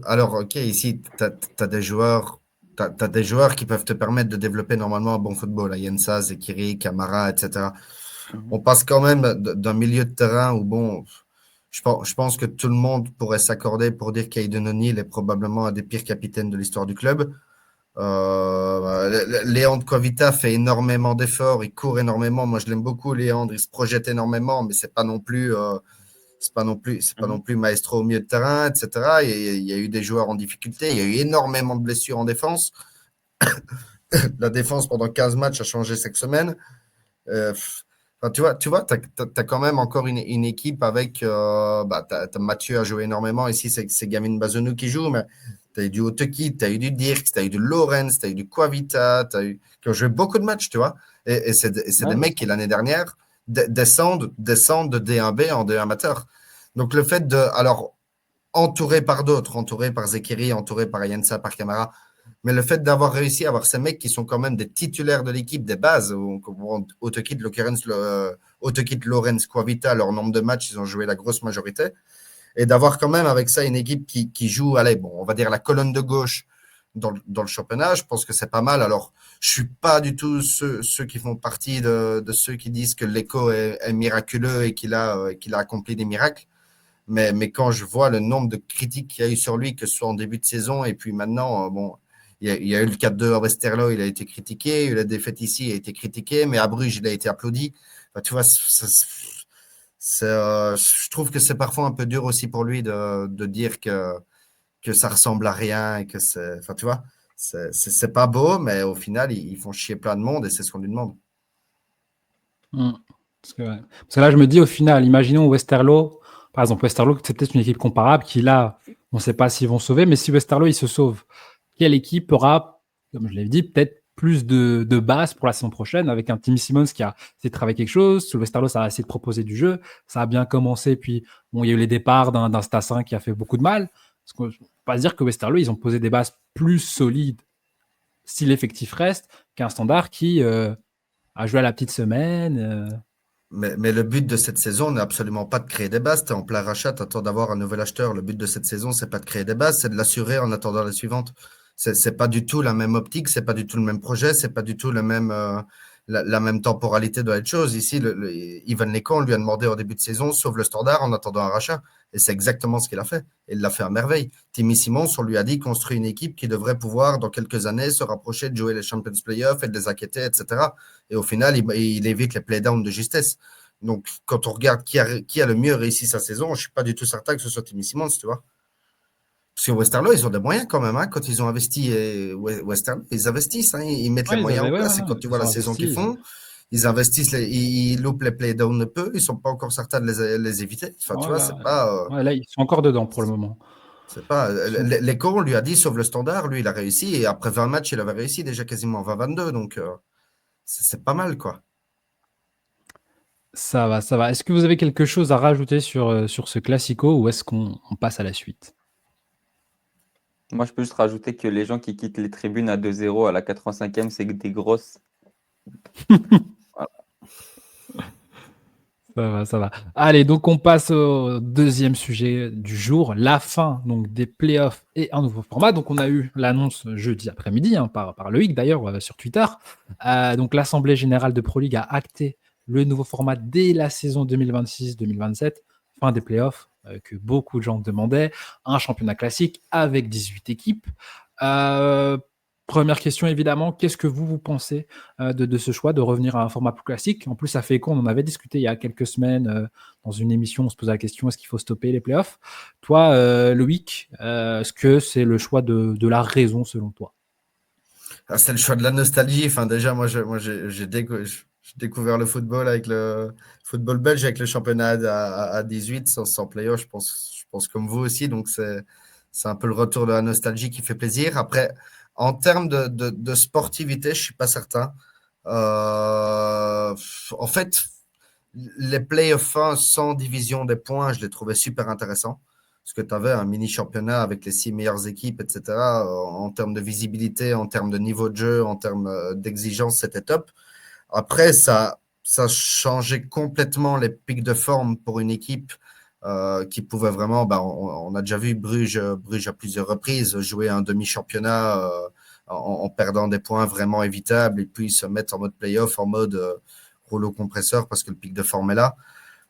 alors, ok, ici, tu as des joueurs. T'as des joueurs qui peuvent te permettre de développer normalement un bon football. Yensa, Zekiri, Camara, etc. Mhm. On passe quand même d'un milieu de terrain où, bon, je pense que tout le monde pourrait s'accorder pour dire qu'Aiden O'Neill est probablement un des pires capitaines de l'histoire du club. Léandre Kovita fait énormément d'efforts, il court énormément. Moi, je l'aime beaucoup, Léandre. Il se projette énormément, mais c'est pas non Mhm. plus maestro au milieu de terrain, etc. Il y a eu des joueurs en difficulté. Il y a eu énormément de blessures en défense. La défense pendant 15 matchs a changé cette semaine. Euh, Enfin, tu vois, t'as quand même encore une équipe avec. Mathieu a joué énormément. Ici, c'est Gavin Bazonou qui joue, mais tu as eu du Oteki, tu as eu du Dirks, tu as eu du Lorenz, tu as eu du Quavita, qui ont joué beaucoup de matchs, tu vois. Et c'est des Ouais, bien mecs qui, sûr. l'année dernière, descendent de D1B en D1 amateur. Donc, le fait de. Alors, entouré par d'autres, entouré par Zekiri, entouré par Ayensa, par Camara, mais le fait d'avoir réussi à avoir ces mecs qui sont quand même des titulaires de l'équipe, des bases, Oteki, Lorenz, Quavita, leur nombre de matchs, ils ont joué la grosse majorité. Et d'avoir quand même avec ça une équipe qui joue, allez, bon, on va dire la colonne de gauche dans le championnat, je pense que c'est pas mal. Alors, je suis pas du tout ceux qui font partie de ceux qui disent que l'Eco est miraculeux et qu'il a accompli des miracles. Mais quand je vois le nombre de critiques qu'il y a eu sur lui, que ce soit en début de saison et puis maintenant, bon, il y a eu le 4-2 à Westerlo, il a été critiqué. Il y a eu la défaite ici, il a été critiqué. Mais à Bruges, il a été applaudi. Enfin, tu vois, je trouve que c'est parfois un peu dur aussi pour lui de dire que ça ressemble à rien et que c'est. Enfin, tu vois, c'est pas beau, mais au final, ils font chier plein de monde et c'est ce qu'on lui demande. Mm. Parce que là, je me dis au final, imaginons Westerlo, par exemple, Westerlo, c'est peut-être une équipe comparable qui, là, on ne sait pas s'ils vont sauver, mais si Westerlo, il se sauve, quelle équipe aura, comme je l'ai dit, peut-être plus de base pour la saison prochaine avec un Tim Simmons qui a essayé de travailler quelque chose. Sur Westerlo, ça a essayé de proposer du jeu. Ça a bien commencé. Puis, bon, il y a eu les départs d'un Stassin qui a fait beaucoup de mal. Parce qu'on ne peut pas se dire que Westerlo, ils ont posé des bases plus solides si l'effectif reste qu'un Standard qui a joué à la petite semaine. Mais le but de cette saison n'est absolument pas de créer des bases. Tu es en plein rachat, tu attends d'avoir un nouvel acheteur. Le but de cette saison, c'est pas de créer des bases, c'est de l'assurer en attendant la suivante. C'est pas du tout la même optique, c'est pas du tout le même projet, c'est pas du tout le même, la même temporalité de la chose. Ici, Ivan Lecon lui a demandé au début de saison, sauve le Standard en attendant un rachat. Et c'est exactement ce qu'il a fait. Et il l'a fait à merveille. Timmy Simons, on lui a dit construit une équipe qui devrait pouvoir, dans quelques années, se rapprocher de jouer les Champions Playoffs et de les inquiéter, etc. Et au final, il évite les playdowns de justesse. Donc, quand on regarde qui a le mieux réussi sa saison, je ne suis pas du tout certain que ce soit Timmy Simons, tu vois. Parce que Westerlo, ils ont des moyens quand même. Hein, quand ils ont investi, Westerlo, ils investissent. Hein, ils mettent les Ouais, moyens en ouais, place. Et ouais, quand tu vois ils la ont saison qu'ils investi. font, ils investissent, ils loupent les playdowns un peu. Ils ne sont pas encore certains de les éviter. Enfin, tu vois, Voilà. c'est pas. Ouais, là, ils sont encore dedans pour le moment. C'est pas. Ils sont- L'écho, on lui a dit, sauve le Standard. Lui, il a réussi. Et après 20 matchs, il avait réussi déjà quasiment 20-22. Donc, c'est pas mal, quoi. Ça va, ça va. Est-ce que vous avez quelque chose à rajouter sur ce Classico ou est-ce qu'on passe à la suite? Moi, je peux juste rajouter que les gens qui quittent les tribunes à 2-0 à la 85e, c'est que des grosses. Voilà. Ça va, ça va. Allez, donc on passe au deuxième sujet du jour, la fin donc des playoffs et un nouveau format. Donc on a eu l'annonce jeudi après-midi par Loïc d'ailleurs sur Twitter. Donc l'Assemblée générale de Pro League a acté le nouveau format dès la saison 2026-2027, fin des playoffs que beaucoup de gens demandaient, un championnat classique avec 18 équipes. Euh, Première question évidemment, qu'est-ce que vous pensez de ce choix de revenir à un format plus classique? En plus, ça fait écho, on en avait discuté il y a quelques semaines dans une émission, on se posait la question, est-ce qu'il faut stopper les playoffs? Toi, Loïc, est-ce que c'est le choix de la raison selon toi? Ah, c'est le choix de la nostalgie. Enfin, déjà, j'ai découvert le football avec le football belge, avec le championnat à 18, sans playoff, je pense comme vous aussi. Donc, c'est un peu le retour de la nostalgie qui fait plaisir. Après, en termes de sportivité, je ne suis pas certain. En fait, les playoffs 1 sans division des points, je les trouvais super intéressants. Parce que tu avais un mini championnat avec les 6 meilleures équipes, etc. En termes de visibilité, en termes de niveau de jeu, en termes d'exigence, c'était top. Après, ça changeait complètement les pics de forme pour une équipe qui pouvait vraiment, on a déjà vu Bruges à plusieurs reprises jouer un demi-championnat en perdant des points vraiment évitables et puis se mettre en mode playoff, en mode rouleau compresseur parce que le pic de forme est là.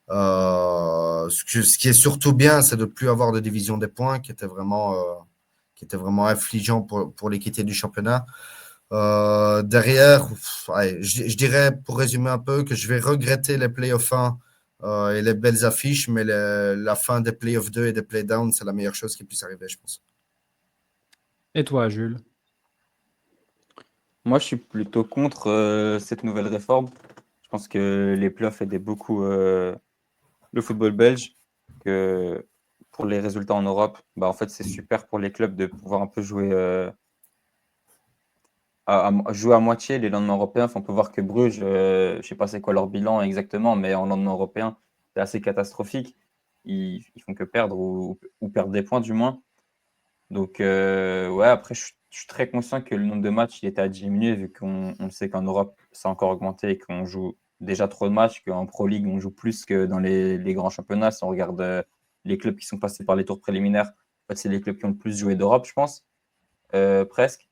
Ce qui est surtout bien, c'est de ne plus avoir de division des points qui était vraiment affligeant pour l'équité du championnat. Derrière, ouais, je dirais, pour résumer un peu, que je vais regretter les playoffs 1 et les belles affiches, mais la fin des playoffs 2 et des playdowns, c'est la meilleure chose qui puisse arriver, je pense. Et toi, Jules? Moi, je suis plutôt contre cette nouvelle réforme. Je pense que les playoffs aidaient beaucoup le football belge, que pour les résultats en Europe, bah, en fait, c'est super pour les clubs de pouvoir un peu jouer, jouer à moitié les lendemains européens. Enfin, on peut voir que Bruges, je ne sais pas c'est quoi leur bilan exactement, mais en lendemain européen, c'est assez catastrophique. Ils font que perdre ou perdre des points du moins. Donc, ouais, après, je suis très conscient que le nombre de matchs il était à diminuer vu qu'on sait qu'en Europe, ça a encore augmenté et qu'on joue déjà trop de matchs, qu'en Pro League, on joue plus que dans les grands championnats. Si on regarde les clubs qui sont passés par les tours préliminaires, en fait, c'est les clubs qui ont le plus joué d'Europe, je pense, presque.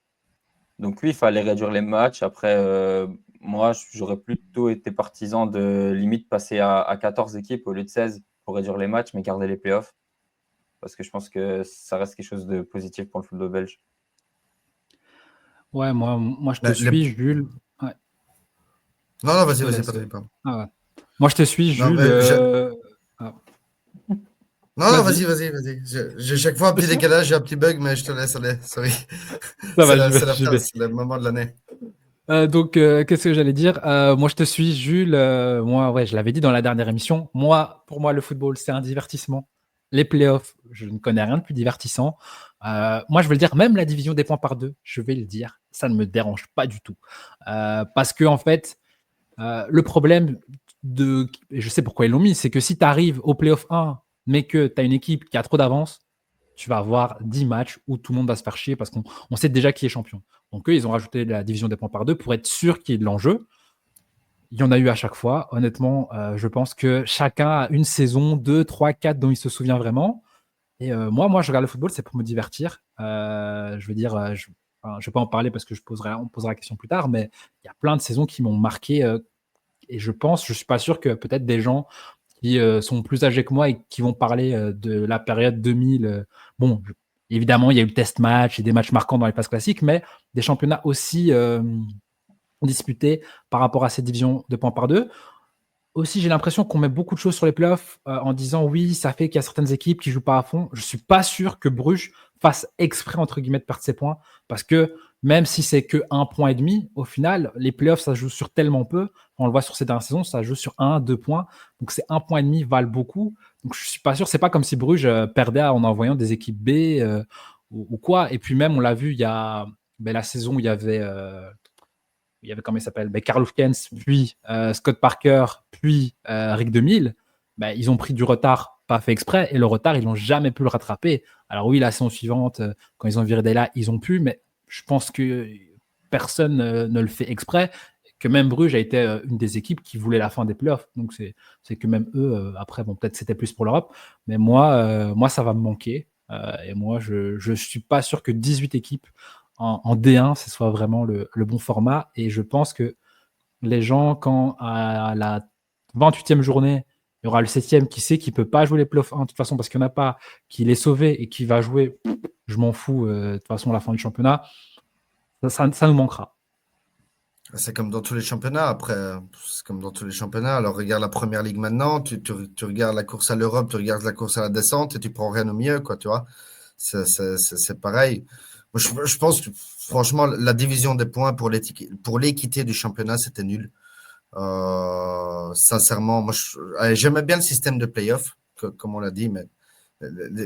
Donc, oui, il fallait réduire les matchs. Après, moi, j'aurais plutôt été partisan de limite passer à 14 équipes au lieu de 16 pour réduire les matchs, mais garder les playoffs parce que je pense que ça reste quelque chose de positif pour le football belge. Ouais, moi je te Les- les- suis, Jules. Ouais, Non, non, je vas-y, te vas-y, laisse. Patrick, pardon. Ah ouais. Moi je te suis, Non, Jules. Ah, non, non, vas-y. vas-y, vas-y, vas-y. J'ai chaque fois un petit décalage, j'ai un petit bug, mais je te laisse aller. Sorry. Ça va, j'y vais, C'est la j'y fin, vais. c'est le moment de l'année. Donc, qu'est-ce que j'allais dire? Moi, je te suis, Jules. Moi, ouais, je l'avais dit dans la dernière émission. Moi, pour moi, le football, c'est un divertissement. Les playoffs, je ne connais rien de plus divertissant. Moi, je vais le dire, même la division des points par deux, je vais le dire, ça ne me dérange pas du tout. Parce que, en fait, le problème et je sais pourquoi ils l'ont mis, c'est que si tu arrives au playoff 1, mais que tu as une équipe qui a trop d'avance, tu vas avoir 10 matchs où tout le monde va se faire chier parce qu'on sait déjà qui est champion. Donc eux, ils ont rajouté la division des points par deux pour être sûr qu'il y ait de l'enjeu. Il y en a eu à chaque fois. Honnêtement, je pense que chacun a une saison, 2, 3, 4 dont il se souvient vraiment. Et moi, je regarde le football, c'est pour me divertir. Je veux dire, enfin, je vais pas en parler parce que on posera la question plus tard, mais il y a plein de saisons qui m'ont marqué. Et je suis pas sûr que peut-être des gens qui sont plus âgés que moi et qui vont parler de la période 2000. Bon, évidemment, il y a eu le test match et des matchs marquants dans les phases classiques, mais des championnats aussi disputés par rapport à cette division de points par deux. Aussi, j'ai l'impression qu'on met beaucoup de choses sur les playoffs en disant oui, ça fait qu'il y a certaines équipes qui jouent pas à fond. Je suis pas sûr que Bruges fasse exprès entre guillemets de perdre ses points parce que même si c'est que 1,5 point, au final, les playoffs ça joue sur tellement peu. On le voit sur ces dernières saisons, ça joue sur 1, 2 points. Donc ces 1,5 points valent beaucoup. Donc je suis pas sûr. C'est pas comme si Bruges perdait en envoyant des équipes B ou quoi. Et puis même, on l'a vu, il y a la saison où il y avait comment il s'appelle, Karl Hufkens, puis Scott Parker, puis Rick DeMille, ils ont pris du retard, pas fait exprès, et le retard, ils n'ont jamais pu le rattraper. Alors oui, la saison suivante, quand ils ont viré Della, ils ont pu, mais je pense que personne ne le fait exprès, que même Bruges a été une des équipes qui voulait la fin des playoffs. Donc c'est que même eux, après, bon, peut-être c'était plus pour l'Europe, mais moi, ça va me manquer. Et moi, je ne suis pas sûr que 18 équipes en D1, ce soit vraiment le bon format. Et je pense que les gens, quand à la 28e journée, il y aura le 7e qui sait qu'il ne peut pas jouer les playoffs 1 de toute façon parce qu'il n'y en a pas, qu'il est sauvé et qui va jouer, je m'en fous, de toute façon, à la fin du championnat, ça nous manquera. C'est comme dans tous les championnats, après. C'est comme dans tous les championnats. Alors, regarde la première ligue maintenant, tu regardes la course à l'Europe, tu regardes la course à la descente et tu prends rien au milieu, quoi, tu vois. C'est pareil. Moi, je pense que, franchement, la division des points pour l'équité du championnat, c'était nul. Sincèrement, allez, j'aimais bien le système de playoff, comme on l'a dit, mais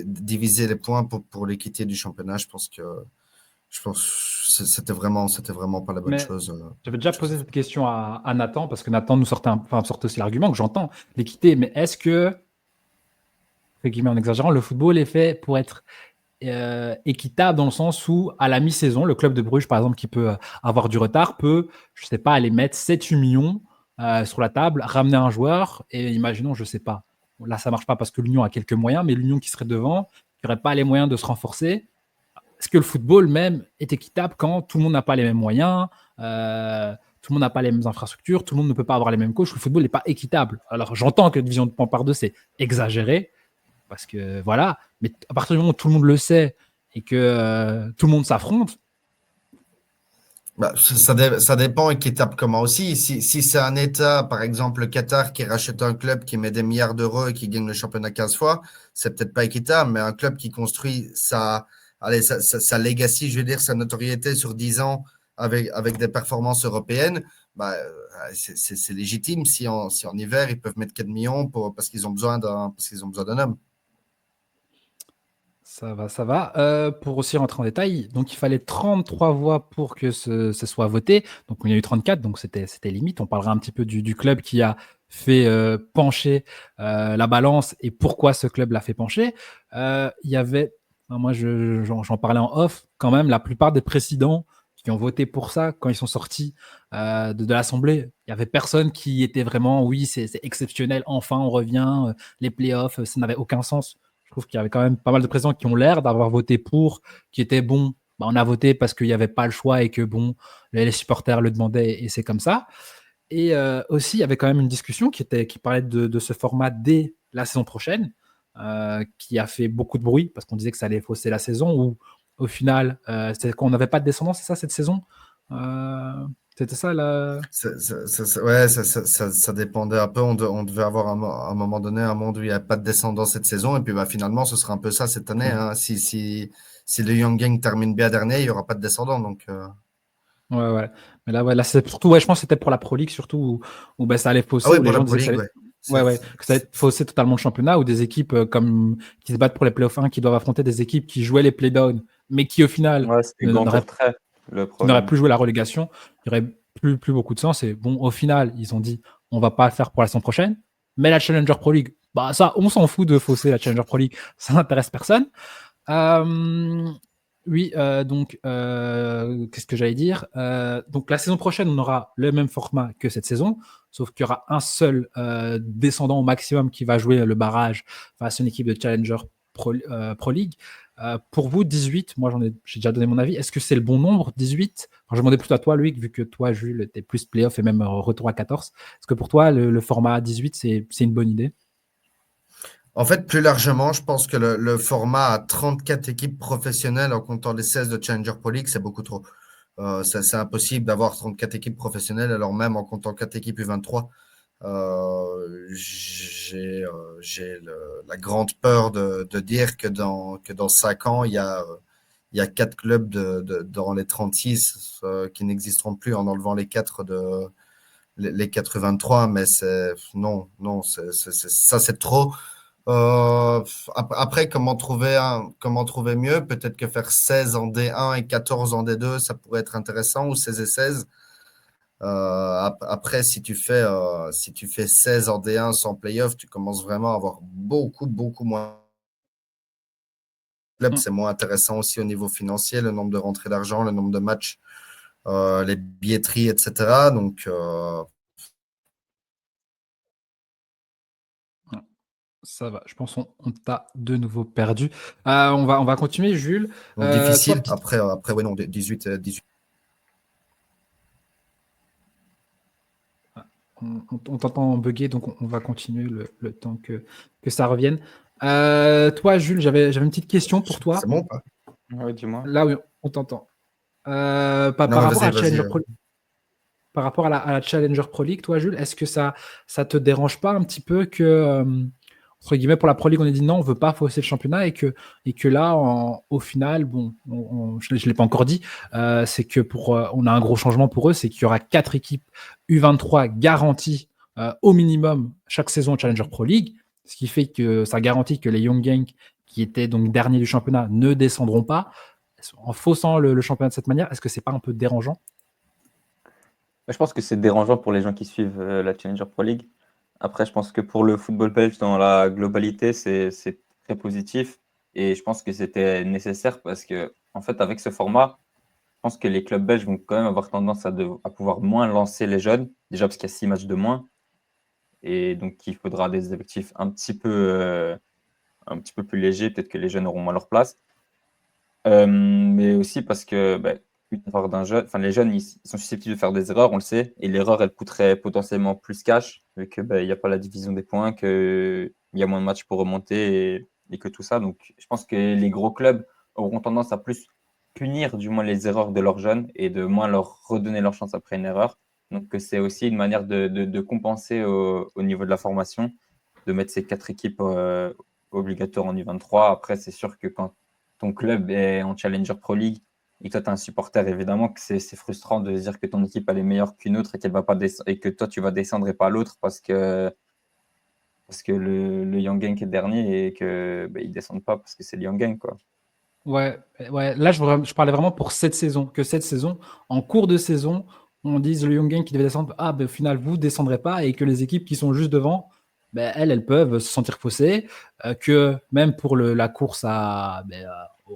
diviser les points pour l'équité du championnat, je pense que c'était vraiment pas la bonne Mais chose. j'avais déjà posé cette question à Nathan parce que Nathan nous sortait aussi l'argument que j'entends, l'équité. Mais est-ce que, entre guillemets, en exagérant, le football est fait pour être équitable dans le sens où, à la mi-saison, le club de Bruges, par exemple, qui peut avoir du retard, peut, je sais pas, aller mettre 7-8 millions sur la table, ramener un joueur, et imaginons, je sais pas, là, ça marche pas parce que l'Union a quelques moyens, mais l'Union qui serait devant, qui n'aurait pas les moyens de se renforcer. Est-ce que le football même est équitable quand tout le monde n'a pas les mêmes moyens, tout le monde n'a pas les mêmes infrastructures, tout le monde ne peut pas avoir les mêmes coachs, le football n'est pas équitable. Alors j'entends que la division de points par deux, c'est exagéré, parce que voilà, mais à partir du moment où tout le monde le sait et que tout le monde s'affronte. Bah, ça dépend équitable comment aussi. Si c'est un État, par exemple le Qatar, qui rachète un club qui met des milliards d'euros et qui gagne le championnat 15 fois, c'est peut-être pas équitable, mais un club qui construit sa legacy, je veux dire, sa notoriété sur 10 ans avec des performances européennes, bah, c'est légitime si en hiver, ils peuvent mettre 4 millions parce qu'ils ont besoin d'un homme. Ça va, ça va. Pour aussi rentrer en détail, donc il fallait 33 voix pour que ce soit voté. Donc il y a eu 34, donc c'était limite. On parlera un petit peu du club qui a fait pencher la balance et pourquoi ce club l'a fait pencher. Il y avait, moi j'en parlais en off, quand même, la plupart des présidents qui ont voté pour ça, quand ils sont sortis de l'Assemblée, il n'y avait personne qui était vraiment, oui, c'est exceptionnel, enfin on revient, les playoffs, ça n'avait aucun sens. Je trouve qu'il y avait quand même pas mal de présidents qui ont l'air d'avoir voté pour, qui étaient bons. Bah, on a voté parce qu'il n'y avait pas le choix et que bon, les supporters le demandaient et c'est comme ça. Et aussi, il y avait quand même une discussion qui parlait de ce format dès la saison prochaine, qui a fait beaucoup de bruit parce qu'on disait que ça allait fausser la saison, où au final, c'est qu'on n'avait pas de descendant, c'est ça cette saison? C'était ça là. Ouais, ça dépendait un peu. On devait avoir à un moment donné un monde où il n'y a pas de descendant cette saison. Et puis bah, finalement, ce sera un peu ça cette année. Hein. Si le Young Gang termine bien dernier, il n'y aura pas de descendant. Donc, Ouais. Mais là, ouais, là c'est surtout, ouais, je pense que c'était pour la Pro League surtout où bah, ça allait Ah fausser, oui, où les pour la gens Pro disaient que ça League, allait, ouais. que ça allait fausser totalement le championnat, où des équipes comme qui se battent pour les playoffs 1, qui doivent affronter des équipes qui jouaient les playdowns, mais qui au final Ouais, c'était grand n'auraient tour trait, le qui n'auraient problème. plus joué la relégation, il n'y aurait plus beaucoup de sens. Et bon, au final, ils ont dit on va pas le faire pour la saison prochaine, mais la Challenger Pro League, bah ça, on s'en fout de fausser la Challenger Pro League, ça n'intéresse personne. Oui, donc, qu'est-ce que j'allais dire? Donc, la saison prochaine, on aura le même format que cette saison, sauf qu'il y aura un seul descendant au maximum qui va jouer le barrage face à une équipe de Challenger Pro League. Pour vous, 18, moi j'ai déjà donné mon avis. Est-ce que c'est le bon nombre, 18? Enfin, je demandais plutôt à toi, Loïc, vu que toi, Jules, était plus playoff et même retour à 14. Est-ce que pour toi, le format 18, c'est une bonne idée? En fait, plus largement, je pense que le format à 34 équipes professionnelles en comptant les 16 de Challenger Pro League, c'est beaucoup trop. C'est impossible d'avoir 34 équipes professionnelles, alors même en comptant 4 équipes U23. J'ai la grande peur de dire que dans 5 ans, il y a 4 clubs dans les 36 qui n'existeront plus en enlevant les 4 U23, mais non, ça c'est trop. Après, comment trouver mieux? Peut-être que faire 16 en D1 et 14 en D2, ça pourrait être intéressant, ou 16 et 16. Après, si tu fais 16 en D1 sans playoff, tu commences vraiment à avoir beaucoup moins de clubs. C'est moins intéressant aussi au niveau financier, le nombre de rentrées d'argent, le nombre de matchs, les billetteries, etc. Donc, Ça va, je pense on t'a de nouveau perdu. On va continuer, Jules. donc Toi, difficile. petite... Après, ouais, non, 18, 18. On t'entend bugger, donc on va continuer le temps que ça revienne. Toi, Jules, j'avais une petite question pour C'est toi. bon ou pas? Ouais, dis-moi. Là, oui, on t'entend. Non, Par mais rapport à vas-y. Challenger Pro, par rapport à la Challenger Pro League, toi, Jules, est-ce que ça te dérange pas un petit peu que, entre guillemets, pour la Pro League, on ait dit non, on veut pas fausser le championnat et que là, au final, bon, je ne l'ai pas encore dit, c'est que on a un gros changement pour eux, c'est qu'il y aura 4 équipes U23 garanties au minimum chaque saison au Challenger Pro League, ce qui fait que ça garantit que les Young Gangs, qui étaient donc derniers du championnat, ne descendront pas. En faussant le championnat de cette manière, est-ce que c'est pas un peu dérangeant? Je pense que c'est dérangeant pour les gens qui suivent la Challenger Pro League. Après, je pense que pour le football belge, dans la globalité, c'est très positif. Et je pense que c'était nécessaire parce que, en fait, avec ce format, je pense que les clubs belges vont quand même avoir tendance à pouvoir moins lancer les jeunes. Déjà parce qu'il y a 6 matchs de moins. Et donc, il faudra des effectifs un petit peu plus légers. Peut-être que les jeunes auront moins leur place. Mais aussi parce que une erreur d'un jeune, enfin les jeunes ils sont susceptibles de faire des erreurs, on le sait, et l'erreur elle coûterait potentiellement plus cash, vu que il n'y a pas la division des points, qu'il y a moins de matchs pour remonter et que tout ça. Donc je pense que les gros clubs auront tendance à plus punir du moins les erreurs de leurs jeunes et de moins leur redonner leur chance après une erreur. Donc c'est aussi une manière de compenser au niveau de la formation, de mettre ces 4 équipes obligatoires en U23. Après, c'est sûr que quand ton club est en Challenger Pro League et que toi, tu es un supporter, évidemment que c'est frustrant de dire que ton équipe elle est meilleure qu'une autre et qu'elle va pas et que toi, tu vas descendre et pas l'autre parce que le Young Gang est dernier et que ils descendent pas parce que c'est le Young Gang, quoi. Ouais, ouais. Là, je parlais vraiment pour cette saison. Que cette saison, en cours de saison, on dise le Young Gang qui devait descendre, ah, ben, au final, vous ne descendrez pas, et que les équipes qui sont juste devant, ben, elles peuvent se sentir faussées. Que même pour la course à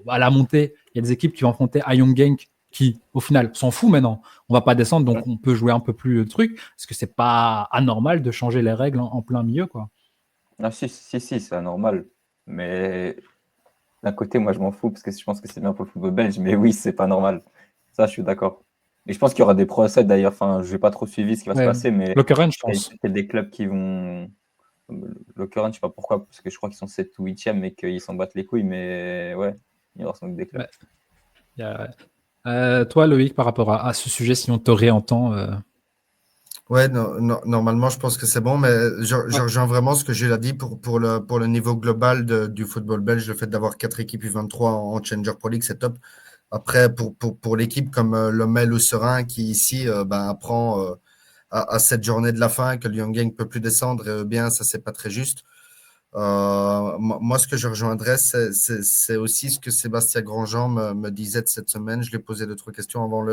la montée, il y a des équipes qui vont affronter un Young Gang qui, au final, s'en fout maintenant. On va pas descendre, donc on peut jouer un peu plus de trucs. Parce que c'est pas anormal de changer les règles en plein milieu, quoi. Ah, si, c'est anormal. Mais d'un côté, moi, je m'en fous parce que je pense que c'est bien pour le football belge. Mais oui, c'est pas normal. Ça, je suis d'accord. Et je pense qu'il y aura des procès d'ailleurs. Enfin, je n'ai pas trop suivi ce qui va se Ouais. passer, mais Lokeren, je il pense. y a des clubs qui vont. Le Current, je sais pas pourquoi, parce que je crois qu'ils sont 7 ou 8e et qu'ils s'en battent les couilles, mais ouais, il y aura sans doute des clubs. Bah, Il y a- toi, Loïc, par rapport à ce sujet, si on te réentend. Ouais, normalement, je pense que c'est bon, mais je Ouais. rejoins vraiment ce que Gilles a dit pour le niveau global du football belge. Le fait d'avoir 4 équipes U23 en Challenger Pro League, c'est top. Après, pour l'équipe comme Lommel ou Serein qui ici apprend à cette journée de la fin que Lyon Gang ne peut plus descendre, bien, ça, c'est pas très juste. Moi, ce que je rejoindrais, c'est aussi ce que Sébastien Grandjean me disait de cette semaine. Je lui ai posé 2, 3 questions avant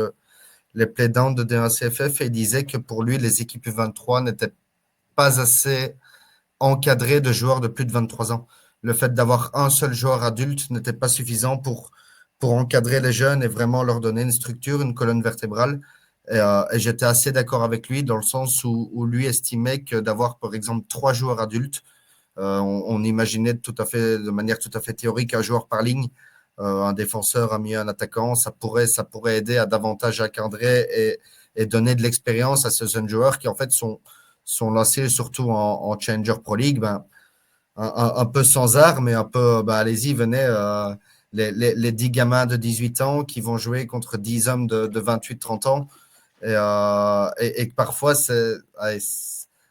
les playdowns de D1CFF et il disait que pour lui, les équipes U23 n'étaient pas assez encadrées de joueurs de plus de 23 ans. Le fait d'avoir un seul joueur adulte n'était pas suffisant pour encadrer les jeunes et vraiment leur donner une structure, une colonne vertébrale. Et j'étais assez d'accord avec lui dans le sens où lui estimait que d'avoir, par exemple, 3 joueurs adultes, on imaginait de manière tout à fait théorique un joueur par ligne, un défenseur, un milieu, un attaquant, ça pourrait aider à davantage encadrer et donner de l'expérience à ces jeunes joueurs qui en fait sont lancés surtout en Challenger Pro League, un peu sans armes et un peu, allez-y, venez, les 10 gamins de 18 ans qui vont jouer contre 10 hommes de 28-30 ans et que parfois,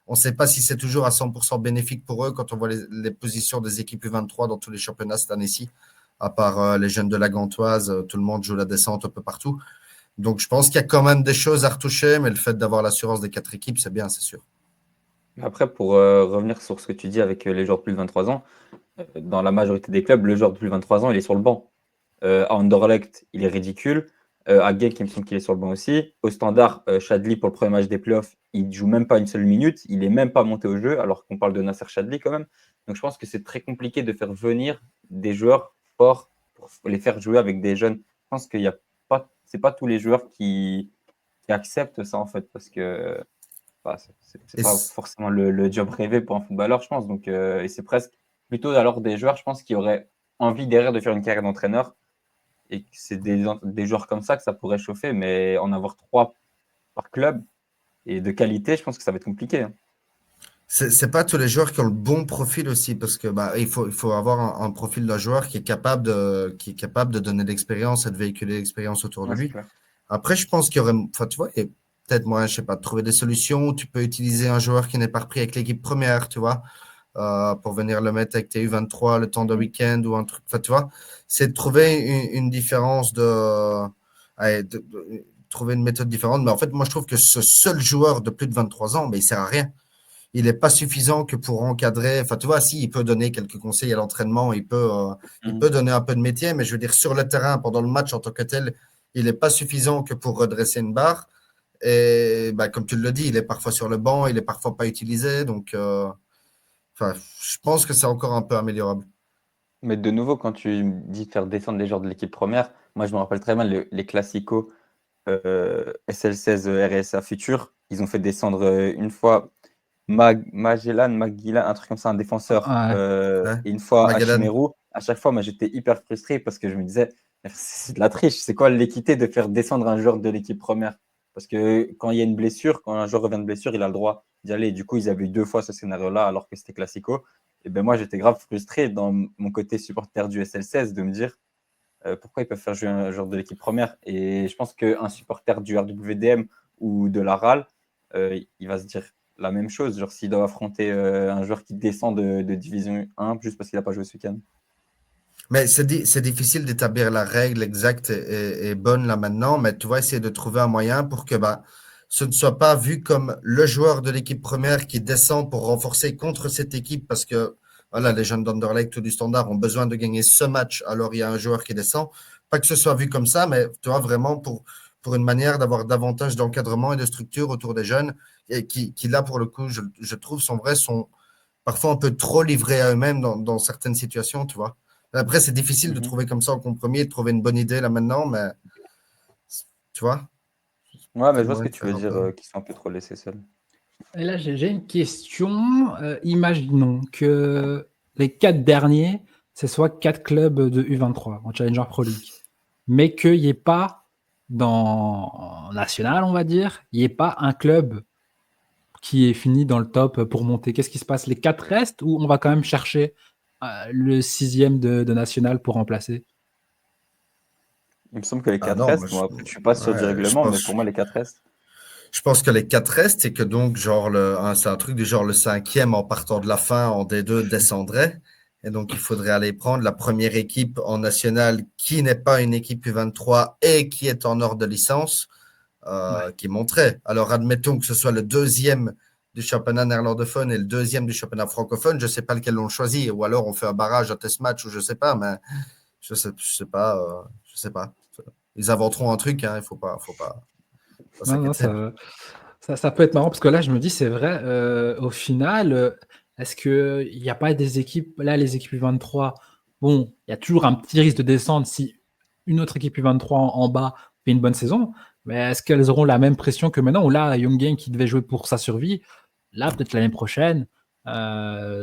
on ne sait pas si c'est toujours à 100% bénéfique pour eux quand on voit les positions des équipes U23 dans tous les championnats cette année-ci, à part les jeunes de la Gantoise, tout le monde joue la descente un peu partout. Donc, je pense qu'il y a quand même des choses à retoucher, mais le fait d'avoir l'assurance des 4 équipes, c'est bien, c'est sûr. Après, pour revenir sur ce que tu dis avec les joueurs de plus de 23 ans, dans la majorité des clubs, le joueur de plus de 23 ans, il est sur le banc. À Anderlecht, il est ridicule. À Genk, il me semble qu'il est sur le banc aussi. Au Standard, Chadli, pour le premier match des playoffs, il ne joue même pas une seule minute. Il n'est même pas monté au jeu, alors qu'on parle de Nasser Chadli quand même. Donc je pense que c'est très compliqué de faire venir des joueurs forts pour les faire jouer avec des jeunes. Je pense qu'il y a pas, c'est pas tous les joueurs qui acceptent ça en fait, parce que c'est Et pas forcément le job rêvé pour un footballeur, je pense. Donc, et c'est presque plutôt alors des joueurs, je pense, qui auraient envie derrière de faire une carrière d'entraîneur. Et que c'est des joueurs comme ça que ça pourrait chauffer, mais en avoir 3 par club et de qualité, je pense que ça va être compliqué, hein. c'est pas tous les joueurs qui ont le bon profil aussi, parce que il faut avoir un profil d'un joueur qui est capable de donner de l'expérience et de véhiculer l'expérience autour de Ouais, c'est lui. clair. Après, je pense qu'il y aurait, enfin, tu vois, et peut-être moi, je sais pas, de trouver des solutions où tu peux utiliser un joueur qui n'est pas repris avec l'équipe première, tu vois, pour venir le mettre avec tes U23 le temps de Mm. week-end ou un truc. Enfin, tu vois, c'est de trouver une différence allez, trouver une méthode différente. Mais en fait, moi, je trouve que ce seul joueur de plus de 23 ans, mais il sert à rien. Il n'est pas suffisant que pour encadrer. Enfin, tu vois, si, il peut donner quelques conseils à l'entraînement, il peut donner un peu de métier, mais je veux dire, sur le terrain, pendant le match en tant que tel, il n'est pas suffisant que pour redresser une barre. Et comme tu le dis, il est parfois sur le banc, il est parfois pas utilisé. Donc, je pense que c'est encore un peu améliorable. Mais de nouveau, quand tu dis de faire descendre les joueurs de l'équipe première, moi je me rappelle très mal les classicos SL16 RSA Futur. Ils ont fait descendre une fois Magellan, un truc comme ça, un défenseur, Ouais. Ouais. et une fois Magadan. Hachimérou. À chaque fois, moi j'étais hyper frustré parce que je me disais, c'est de la triche, c'est quoi l'équité de faire descendre un joueur de l'équipe première? Parce que quand il y a une blessure, quand un joueur revient de blessure, il a le droit d'y aller. Du coup, ils avaient eu 2 fois ce scénario-là alors que c'était classico. Et ben moi, j'étais grave frustré dans mon côté supporter du SL16 de me dire pourquoi ils peuvent faire jouer un joueur de l'équipe première. Et je pense qu'un supporter du RWDM ou de la RAL, il va se dire la même chose. Genre s'il doit affronter un joueur qui descend de Division 1 juste parce qu'il n'a pas joué ce week-end. Mais c'est difficile d'établir la règle exacte et bonne là maintenant, mais tu vas essayer de trouver un moyen pour que ce ne soit pas vu comme le joueur de l'équipe première qui descend pour renforcer contre cette équipe parce que voilà, les jeunes d'Anderlecht ou du Standard ont besoin de gagner ce match, alors il y a un joueur qui descend. Pas que ce soit vu comme ça, mais tu vois, vraiment pour une manière d'avoir davantage d'encadrement et de structure autour des jeunes et qui là, pour le coup, je trouve, sont parfois un peu trop livrés à eux-mêmes dans certaines situations, tu vois. Après, c'est difficile de Mhm. trouver comme ça un compromis et de trouver une bonne idée là maintenant, mais tu vois, Ouais, mais je peut-être vois ce moyen que de tu veux faire un dire, peu. qu'ils sont un peu trop laissés seuls. Et là, j'ai une question. Imaginons que les 4 derniers, ce soit 4 clubs de U23 en Challenger Pro League, mais qu'il n'y ait pas dans National, on va dire, il n'y ait pas un club qui est fini dans le top pour monter. Qu'est-ce qui se passe? Les 4 restent ou on va quand même chercher le 6e de National pour remplacer? Il me semble que les Ah 4 non, moi, restent. Bon, après, je suis pas sûr du ouais, règlement, mais pour moi, les 4 restent. je pense que les 4 restent et que donc, genre, c'est un truc du genre le 5e en partant de la fin en D2 descendrait. Et donc, il faudrait aller prendre la première équipe en national qui n'est pas une équipe U23 et qui est en ordre de licence, Ouais. qui monterait. Alors, admettons que ce soit le deuxième du championnat néerlandophone et le deuxième du championnat francophone. Je ne sais pas lequel on choisit. Ou alors, on fait un barrage, un test match ou je ne sais pas. Mais je sais pas. Je sais pas. Ils inventeront un truc. Hein, il ne faut pas Non, non, s'inquiéter. ça peut être marrant parce que là, je me dis, c'est vrai, au final, est-ce qu'il n'y a pas des équipes, là, les équipes U23, bon, il y a toujours un petit risque de descendre si une autre équipe U23 en bas fait une bonne saison, mais est-ce qu'elles auront la même pression que maintenant, ou là, Young Gang qui devait jouer pour sa survie, là, peut-être l'année prochaine,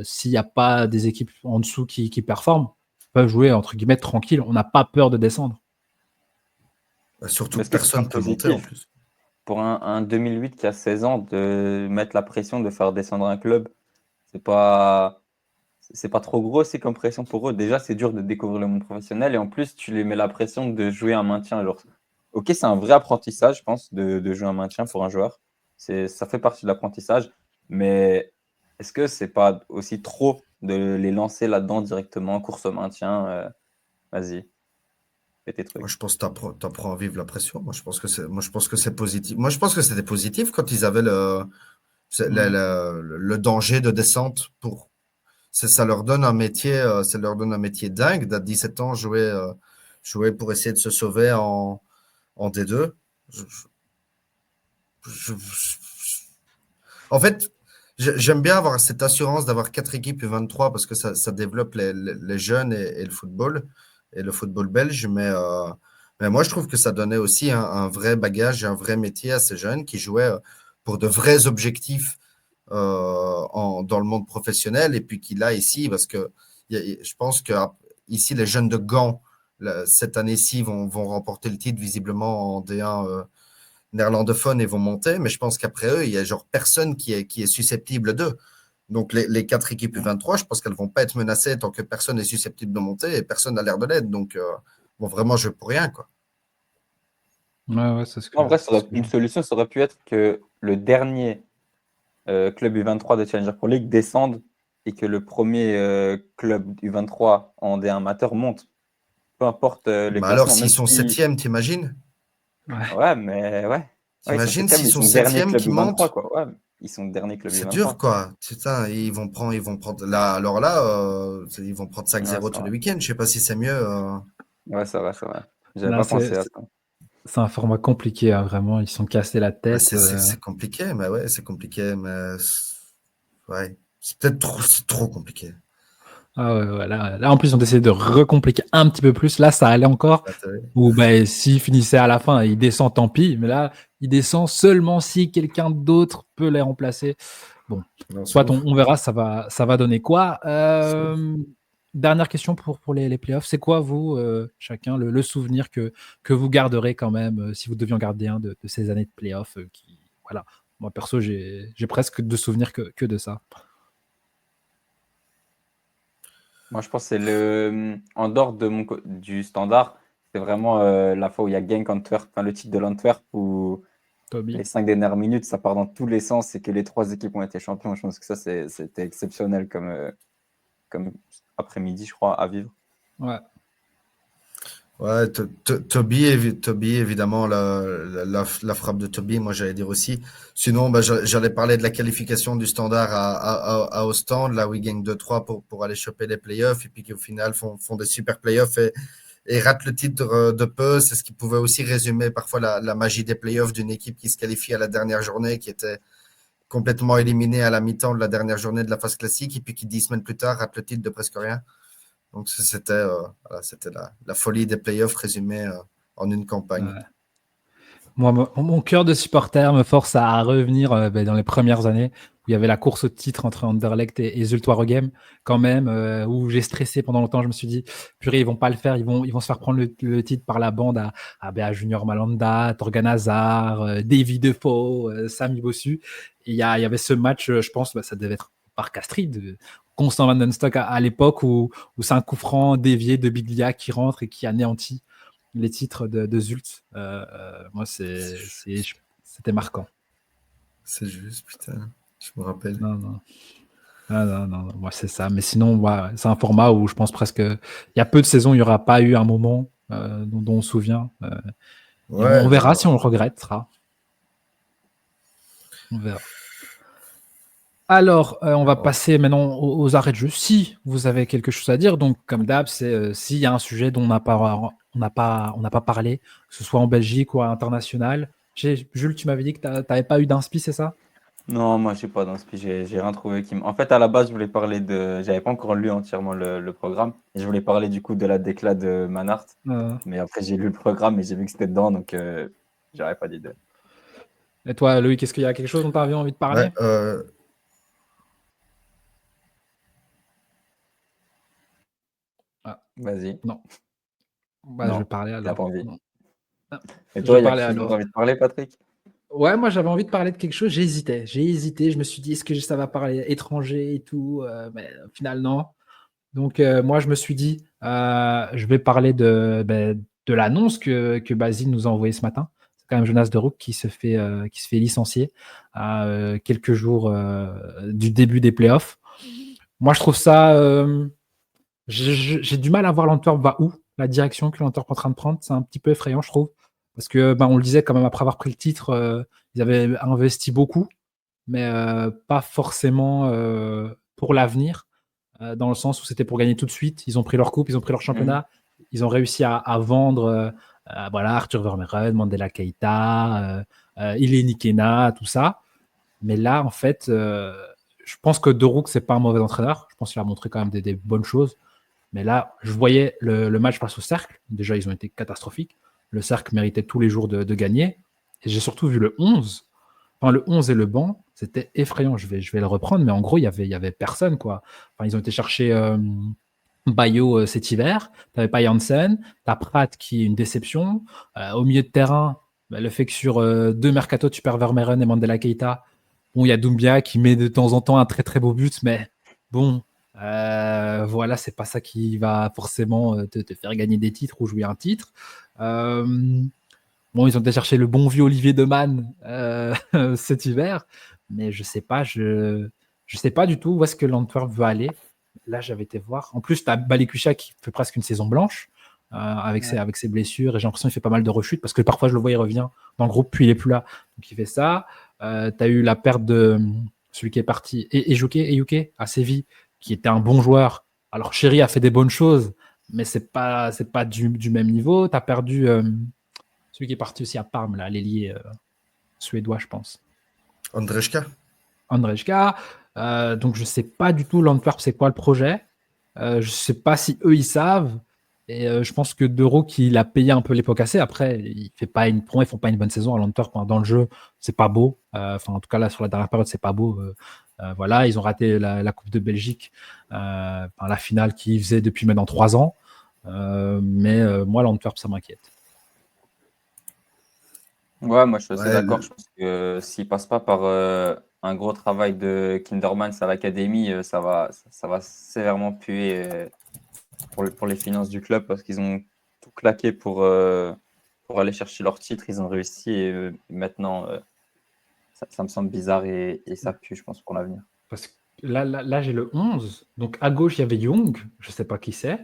s'il n'y a pas des équipes en dessous qui performent, peuvent jouer, entre guillemets, tranquille, on n'a pas peur de descendre. Surtout Mais que est-ce que c'est pas personne peut monter en positif plus. pour un 2008 qui a 16 ans de mettre la pression de faire descendre un club? C'est pas, c'est pas trop gros aussi comme pression pour eux. Déjà, c'est dur de découvrir le monde professionnel et en plus, tu les mets la pression de jouer un maintien. Genre, ok, c'est un vrai apprentissage, je pense, de jouer un maintien pour un joueur. Ça fait partie de l'apprentissage, mais est-ce que c'est pas aussi trop de les lancer là-dedans directement, course au maintien? Vas-y, fais tes Moi, trucs. je pense que t'apprends à vivre la pression. Moi, je pense que c'est positif. Moi, je pense que c'était positif quand ils avaient Ouais. le danger de descente ça leur donne un métier, ça leur donne un métier dingue d'à 17 ans jouer pour essayer de se sauver en D2. Je- je- En fait, j'aime bien avoir cette assurance d'avoir 4 équipes U23 parce que ça développe les jeunes et le football belge. Mais moi, je trouve que ça donnait aussi un vrai bagage, un vrai métier à ces jeunes qui jouaient pour de vrais objectifs dans le monde professionnel et puis qui là, ici, parce que je pense que ici, les jeunes de Gand, cette année-ci, vont remporter le titre visiblement en D1 néerlandophones et vont monter, mais je pense qu'après eux, il y a genre personne qui est susceptible d'eux. Donc les 4 équipes U23, je pense qu'elles vont pas être menacées tant que personne n'est susceptible de monter et personne n'a l'air de l'être. Donc bon, vraiment, je pour rien quoi. Ouais, ouais, c'est ce En vrai, c'est ce que je... une solution, ça aurait pu être que le dernier club U23 de Challenger Pro League descende et que le premier club U23 en D1 amateur monte. Peu importe les Mais alors, classements, s'ils même sont si. septième, t'imagines? Ouais. Ouais, mais ouais. Ouais, ils sont T'imagines septième, s'ils ils sont sont dernier septième club qui U23, montent? quoi. Ouais, ils sont dernier club C'est dur, U23. quoi. Putain, ils vont prendre là. Alors là, ils vont prendre Ouais, 5-0 c'est tous les vrai. week-ends. Je sais pas si c'est mieux. Ouais, c'est vrai, c'est vrai. J'avais Là, pas pensé à ça. c'est un format compliqué, hein, vraiment. Ils se sont cassés la Mais tête. c'est compliqué, mais ouais, c'est compliqué, mais ouais, c'est trop compliqué. Ah ouais, ouais, là, en plus, ils ont décidé de recompliquer un petit peu plus. Là, ça allait encore. Là, Ou ben, s'il finissait à la fin, il descend, tant pis. Mais là, il descend seulement si quelqu'un d'autre peut les remplacer. Bon, non, c'est soit ouf. on verra, ça va donner quoi. C'est ouf. Dernière question pour les playoffs. C'est quoi, vous, chacun, le souvenir que vous garderez quand même, si vous deviez en garder un de ces années de playoffs voilà. Moi, perso, j'ai presque de souvenirs que de ça. Moi, je pense que c'est en dehors du standard, c'est vraiment la fois où il y a Genk Antwerp, enfin le titre de l'Antwerp, où Toby. les 5 dernières minutes, ça part dans tous les sens et que les 3 équipes ont été champions. Je pense que ça, c'était exceptionnel comme après-midi, je crois, à vivre. Ouais. Ouais, Toby, évidemment, la frappe de Toby, moi j'allais dire aussi. Sinon, bah, j'allais parler de la qualification du standard à Ostende, là où ils gagnent 2-3 pour aller choper les playoffs, et puis qui au final font des super playoffs et ratent le titre de peu. C'est ce qui pouvait aussi résumer parfois la magie des playoffs d'une équipe qui se qualifie à la dernière journée, qui était complètement éliminée à la mi-temps de la dernière journée de la phase classique, et puis qui 10 semaines plus tard rate le titre de presque rien. Donc c'était la folie des playoffs résumée en une campagne. Ouais. Moi, mon cœur de supporter me force à revenir dans les premières années où il y avait la course au titre entre Anderlecht et Zulte Waregem, quand même, où j'ai stressé pendant longtemps. Je me suis dit, purée, ils vont pas le faire, ils vont se faire prendre le titre par la bande à Junior Malanda, Torgan Hazard, Davy Defoe, Sami Bossu. Et il y avait ce match, je pense, ça devait être par Castries, Constant Van den Stock à l'époque où c'est un coup franc dévié de Biglia qui rentre et qui anéantit. les titres de Zult. Moi, c'était marquant. C'est juste, putain, je me rappelle. Non, non. Ah, non, non, moi c'est ça. Mais sinon, ouais, c'est un format où je pense presque. Il y a peu de saisons, il n'y aura pas eu un moment dont on se souvient. Et Ouais, on verra si on le regrettera. On verra. Alors, on va passer maintenant aux arrêts de jeu. Si vous avez quelque chose à dire, donc comme d'hab, c'est s'il y a un sujet dont on n'a pas parlé, que ce soit en Belgique ou à l'international. Jules, tu m'avais dit que tu n'avais pas eu d'inspi, c'est ça? Non, moi, j'ai pas d'inspi, j'ai rien trouvé qui En fait, à la base, je voulais parler de. J'avais pas encore lu entièrement le programme. Et je voulais parler du coup de la déclat de Manhart. Mais après, j'ai lu le programme et j'ai vu que c'était dedans, donc j'aurais pas d'idée. Et toi, Loïc, est-ce qu'il y a quelque chose dont tu avais envie de parler? Ouais, Vas-y. Non. Bah, je Non, vais parler t'as alors. pas envie. Non. Ah, Et je toi, vais il y a parler quelque chose dont alors. t'as envie de parler, Patrick? Ouais, moi j'avais envie de parler de quelque chose, j'hésitais. Je me suis dit, est-ce que ça va parler étranger et tout, mais au final, non. Donc, moi, je me suis dit, je vais parler de l'annonce que Basile nous a envoyée ce matin. C'est quand même Jonas de Rook qui se fait licencier à quelques jours du début des playoffs. Moi, je trouve ça. J'ai du mal à voir l'Antwerp va où, la direction que l'Antwerp est en train de prendre. C'est un petit peu effrayant, je trouve. Parce que, on le disait quand même, après avoir pris le titre, ils avaient investi beaucoup, mais pas forcément pour l'avenir, dans le sens où c'était pour gagner tout de suite. Ils ont pris leur coupe, ils ont pris leur championnat, ils ont réussi à vendre voilà, Arthur Vermeeren, Mandela Keita, Ileni Kena, tout ça. Mais là, en fait, je pense que De Rook, c'est pas un mauvais entraîneur. Je pense qu'il a montré quand même des bonnes choses. Mais là, je voyais le match face au Cercle. Déjà, ils ont été catastrophiques. Le Cercle méritait tous les jours de gagner. Et j'ai surtout vu le 11. Enfin, le 11 et le banc, c'était effrayant. Je vais le reprendre, mais en gros, il y avait personne, quoi. Enfin, ils ont été chercher Bayo cet hiver. Tu n'avais pas Janssen. Tu as Pratt qui est une déception. Au milieu de terrain, le fait que sur deux mercato, tu perds Vermeeren et Mandela Keita. Bon, il y a Doumbia qui met de temps en temps un très très beau but, mais bon, voilà, c'est pas ça qui va forcément te faire gagner des titres ou jouer un titre. Bon, ils ont été chercher le bon vieux Olivier Deman cet hiver, mais je sais pas du tout où est-ce que l'Antwerp veut aller. Là, j'avais été voir. En plus, tu as Balikwisha qui fait presque une saison blanche avec ses blessures, et j'ai l'impression qu'il fait pas mal de rechutes parce que parfois, je le vois, il revient dans le groupe, puis il est plus là. Donc, il fait ça. Tu as eu la perte de celui qui est parti, Eyuke à Séville, qui était un bon joueur. Alors, Chéri a fait des bonnes choses, mais c'est pas du même niveau. Tu as perdu celui qui est parti aussi à Parme, là, l'ailier suédois, je pense. Andrejka. Donc, je sais pas du tout l'Antwerp, c'est quoi le projet. Je sais pas si eux, ils savent. Et je pense que De Rook, il a payé un peu les pots cassés. Après, pour moi, ils font pas une bonne saison à l'Antwerp. Dans le jeu, c'est pas beau. Enfin, en tout cas, là, sur la dernière période, c'est pas beau. Voilà, ils ont raté la Coupe de Belgique, la finale qu'ils faisaient depuis maintenant 3 ans. Mais moi, l'Antwerp, ça m'inquiète. Ouais, moi je suis assez Ouais, d'accord. Je pense que s'il passe pas par un gros travail de Kindermans à l'académie, ça va sévèrement puer pour les finances du club parce qu'ils ont tout claqué pour aller chercher leur titre. Ils ont réussi et maintenant ça me semble bizarre et ça pue, je pense, pour l'avenir. Parce que là j'ai le 11. Donc à gauche, il y avait Young, je ne sais pas qui c'est.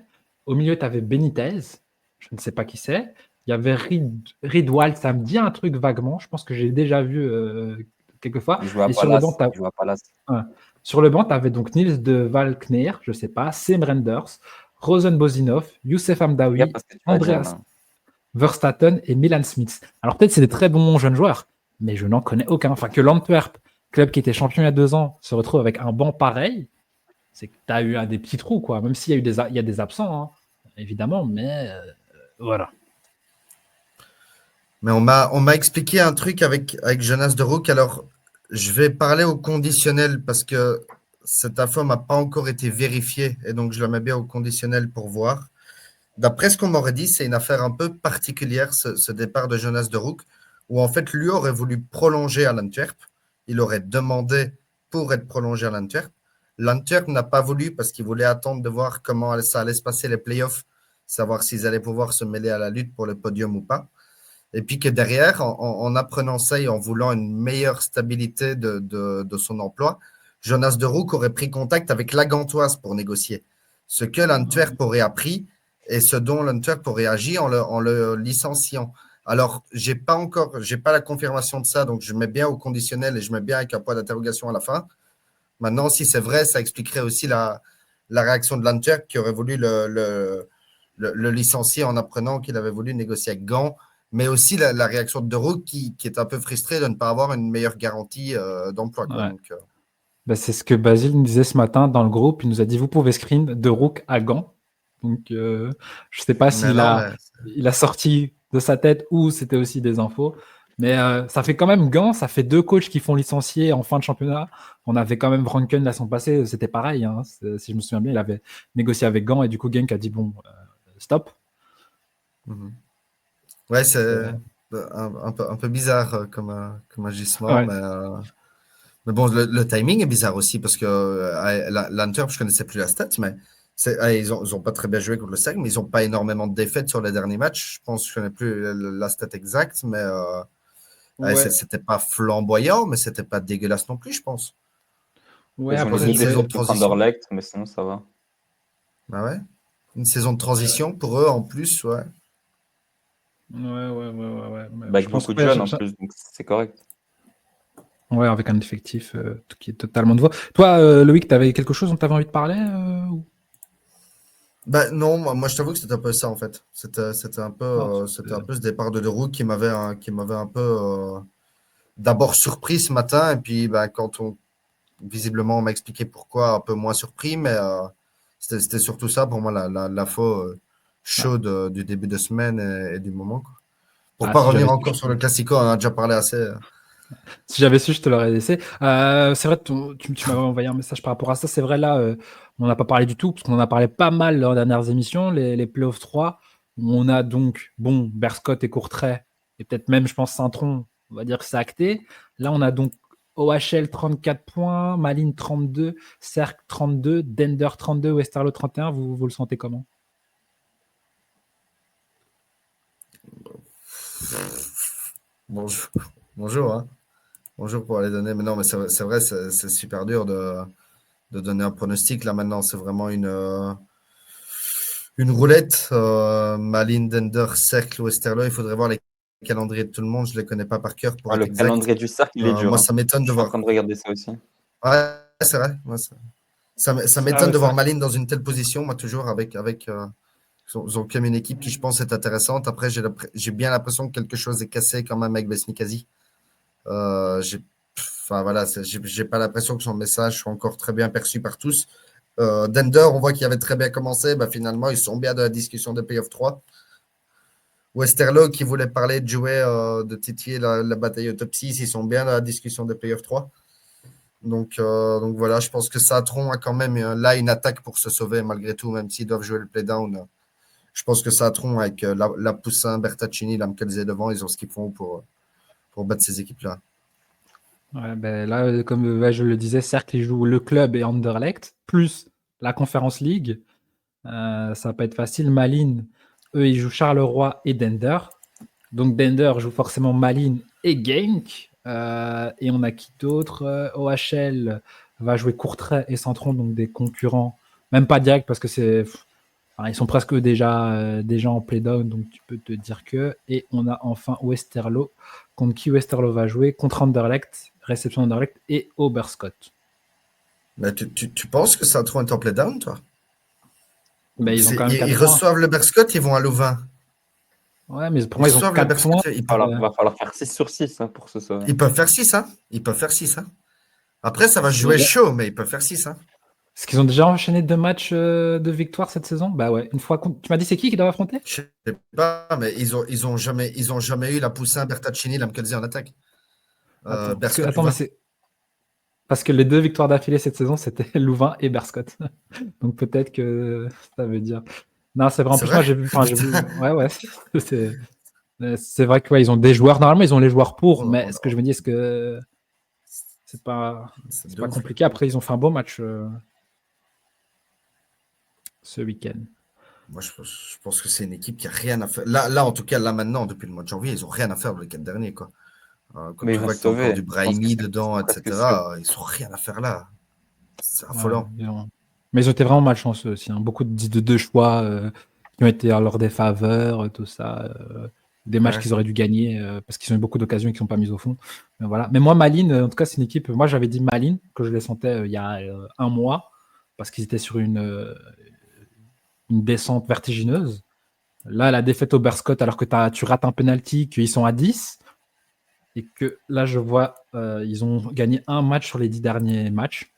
Au milieu, tu avais Benitez, je ne sais pas qui c'est. Il y avait Ridwald, ça me dit un truc vaguement. Je pense que j'ai déjà vu quelques fois. Il joue à Et sur le Palace. banc, Il joue à Palace. sur le banc, tu avais donc Niels de Valkneer, je ne sais pas, Sem Renders, Rosen Bozinov, Youssef Amdaoui, Regarde parce que tu vas dire, Andreas là. Verstappen et Milan Smith. Alors peut-être c'est des très bons jeunes joueurs, mais je n'en connais aucun. Enfin, que l'Antwerp, club qui était champion il y a 2 ans, se retrouve avec un banc pareil, c'est que tu as eu des petits trous, quoi. Même s'il y a eu il y a des absents, hein, évidemment, mais voilà. Mais on m'a expliqué un truc avec Jonas de Rook. Alors, je vais parler au conditionnel parce que cette info m'a pas encore été vérifiée et donc je la mets bien au conditionnel pour voir. D'après ce qu'on m'aurait dit, c'est une affaire un peu particulière, ce départ de Jonas de Rook, où en fait, lui aurait voulu prolonger à l'Antwerp. Il aurait demandé pour être prolongé à l'Antwerp. L'Antwerp n'a pas voulu parce qu'il voulait attendre de voir comment ça allait se passer les playoffs savoir s'ils allaient pouvoir se mêler à la lutte pour le podium ou pas. Et puis que derrière, en apprenant ça et en voulant une meilleure stabilité de son emploi, Jonas de Roek aurait pris contact avec la Gantoise pour négocier. Ce que l'Antwerp aurait appris et ce dont l'Antwerp aurait agi en le licenciant. Alors, j'ai pas la confirmation de ça, donc je mets bien au conditionnel et je mets bien avec un point d'interrogation à la fin. Maintenant, si c'est vrai, ça expliquerait aussi la réaction de l'Antwerp qui aurait voulu le licencier en apprenant qu'il avait voulu négocier avec Gand, mais aussi la réaction de Rook qui est un peu frustré de ne pas avoir une meilleure garantie d'emploi. Ouais. Donc, C'est ce que Basile nous disait ce matin dans le groupe. Il nous a dit vous pouvez screen de Rook à Gand. Donc, je ne sais pas s'il il a sorti de sa tête ou c'était aussi des infos. Mais ça fait quand même Gand, ça fait 2 coachs qui font licencier en fin de championnat. On avait quand même Franken la saison passée, c'était pareil. Hein. Si je me souviens bien, il avait négocié avec Gand et du coup Genk a dit bon, stop. Ouais, c'est un peu bizarre comme agissement, Ouais. mais bon, le timing est bizarre aussi parce que l'Antwerp, je ne connaissais plus la stat, mais ils ont pas très bien joué contre le SEG, mais ils n'ont pas énormément de défaites sur les derniers matchs. Je pense que je ne connais plus la stat exacte, mais c'était pas flamboyant, mais c'était pas dégueulasse non plus, je pense. Ouais, Ils ont après, les 2 une saison de défaites contre transition. Anderlecht, mais sinon ça va. Ah ouais. Une saison de transition pour eux en plus, ouais. Ouais. Bah, avec beaucoup de jeunes en plus, donc c'est correct. Ouais, avec un effectif qui est totalement nouveau. Toi, Loïc, tu avais quelque chose dont tu avais envie de parler Bah, non, moi je t'avoue que c'était un peu ça en fait. C'était un peu ce départ de Roux qui m'avait un peu d'abord surpris ce matin et puis bah, visiblement on m'a expliqué pourquoi un peu moins surpris, mais c'était surtout ça pour moi l'info chaude du début de semaine et du moment, quoi. Pour pas si revenir j'avais encore sur le Classico, on en a déjà parlé assez. Si j'avais su, je te l'aurais laissé. C'est vrai, tu m'avais envoyé un message par rapport à ça. C'est vrai, là, on n'a pas parlé du tout, parce qu'on en a parlé pas mal lors des dernières émissions, les playoffs 3. Où on a donc, bon, Berscott et Courtrai, et peut-être même, je pense, Saint-Tron, on va dire que c'est acté. Là, on a donc OHL 34 points, Malines 32, Cercle 32, Dender 32, Westerlo 31. Vous le sentez comment? Bonjour. Bonjour, hein. Bonjour pour les donner. Mais non, mais c'est vrai, c'est super dur de donner un pronostic. Là, maintenant, c'est vraiment une roulette. Malines, Dender, Cercle, Westerlo. Il faudrait voir les calendriers de tout le monde. Je ne les connais pas par cœur pour être Le exact. calendrier du cercle, il est dur. Moi, Hein. ça m'étonne de Je suis voir. en train de regarder ça aussi. Ouais, c'est vrai. Ouais, ça m'étonne de voir Malines dans une telle position. Moi, toujours avec ils ont quand même une équipe qui, je pense, est intéressante. Après, j'ai bien l'impression que quelque chose est cassé quand même avec Besnikazi. Enfin, voilà, j'ai pas l'impression que son message soit encore très bien perçu par tous. Dender, on voit qu'il avait très bien commencé. Bah, finalement, ils sont bien dans la discussion de Playoff 3. Westerlo, qui voulait parler de jouer, de titiller la bataille autopsie, ils sont bien dans la discussion de Playoff 3. Donc voilà, je pense que Satron a quand même là une attaque pour se sauver malgré tout, même s'ils doivent jouer le playdown. Je pense que Satron, avec la Poussin, Bertaccini, Lamkelze devant, ils ont ce qu'il faut pour battre ces équipes-là. Ouais, ben là, comme je le disais, Cercle, il joue le club et Anderlecht, plus la Conference League. Ça va pas être facile. Malines, eux, ils jouent Charleroi et Dender. Donc Dender joue forcément Malines et Genk. Et on a qui d'autre? OHL va jouer Courtrai et Centron, donc des concurrents. Même pas direct parce que ils sont presque déjà en play-down, donc tu peux te dire que. Et on a enfin Westerlo, contre qui Westerlo va jouer? Contre Anderlecht, réception d'Anderlecht et Oberscott. Mais tu penses que Satron est en play-down, toi? Ben, ils ont quand même 4 Ils points. reçoivent le Berscott, ils vont à Louvain. Ouais, mais pour Ils moi, ils ont reçoivent le 4 points. Berscott. Il va falloir faire 6 sur 6 hein, pour se sauver. Ils peuvent faire 6, hein. Ils peuvent faire 6, hein. Après, ça va jouer chaud, mais ils peuvent faire 6, hein. Est-ce qu'ils ont déjà enchaîné 2 matchs de victoire cette saison? Bah ouais, une fois. Tu m'as dit c'est qui doivent affronter? Je sais pas, mais ils ont jamais eu la Poussin, Bertaccini, Lamkelze en attaque. Attends, mais c'est. Parce que les 2 victoires d'affilée cette saison, c'était Louvain et Berscott. Donc peut-être que ça veut dire. Non, c'est vrai. En plus, moi, j'ai vu. Ouais. C'est vrai que ils ont des joueurs. Normalement, ils ont les joueurs pour. Mais ce que je me dis, est-ce que c'est pas compliqué? Après, ils ont fait un beau match ce week-end. Moi, je pense que c'est une équipe qui a rien à faire. Là, en tout cas, là maintenant, depuis le mois de janvier, ils ont rien à faire le week-end dernier, quoi. Quand Mais tu ils vont vois se que tu as encore sauver. du Je pense que Brahimi c'est dedans, presque sûr. etc., ils ont rien à faire là. C'est Ouais, affolant. mais ils ont été vraiment malchanceux aussi, hein. Beaucoup de deux choix qui ont été à leur défaveur, tout ça. Des matchs Ouais. qu'ils auraient dû gagner parce qu'ils ont eu beaucoup d'occasions et qu'ils ne sont pas mis au fond. Mais voilà. Mais moi, Malines, en tout cas, c'est une équipe. Moi, j'avais dit Malines, que je les sentais il y a un mois, parce qu'ils étaient sur une descente vertigineuse. Là, la défaite au Berscott, alors que tu rates un penalty, qu'ils sont à 10, et que là, je vois, ils ont gagné un match sur les 10 derniers matchs.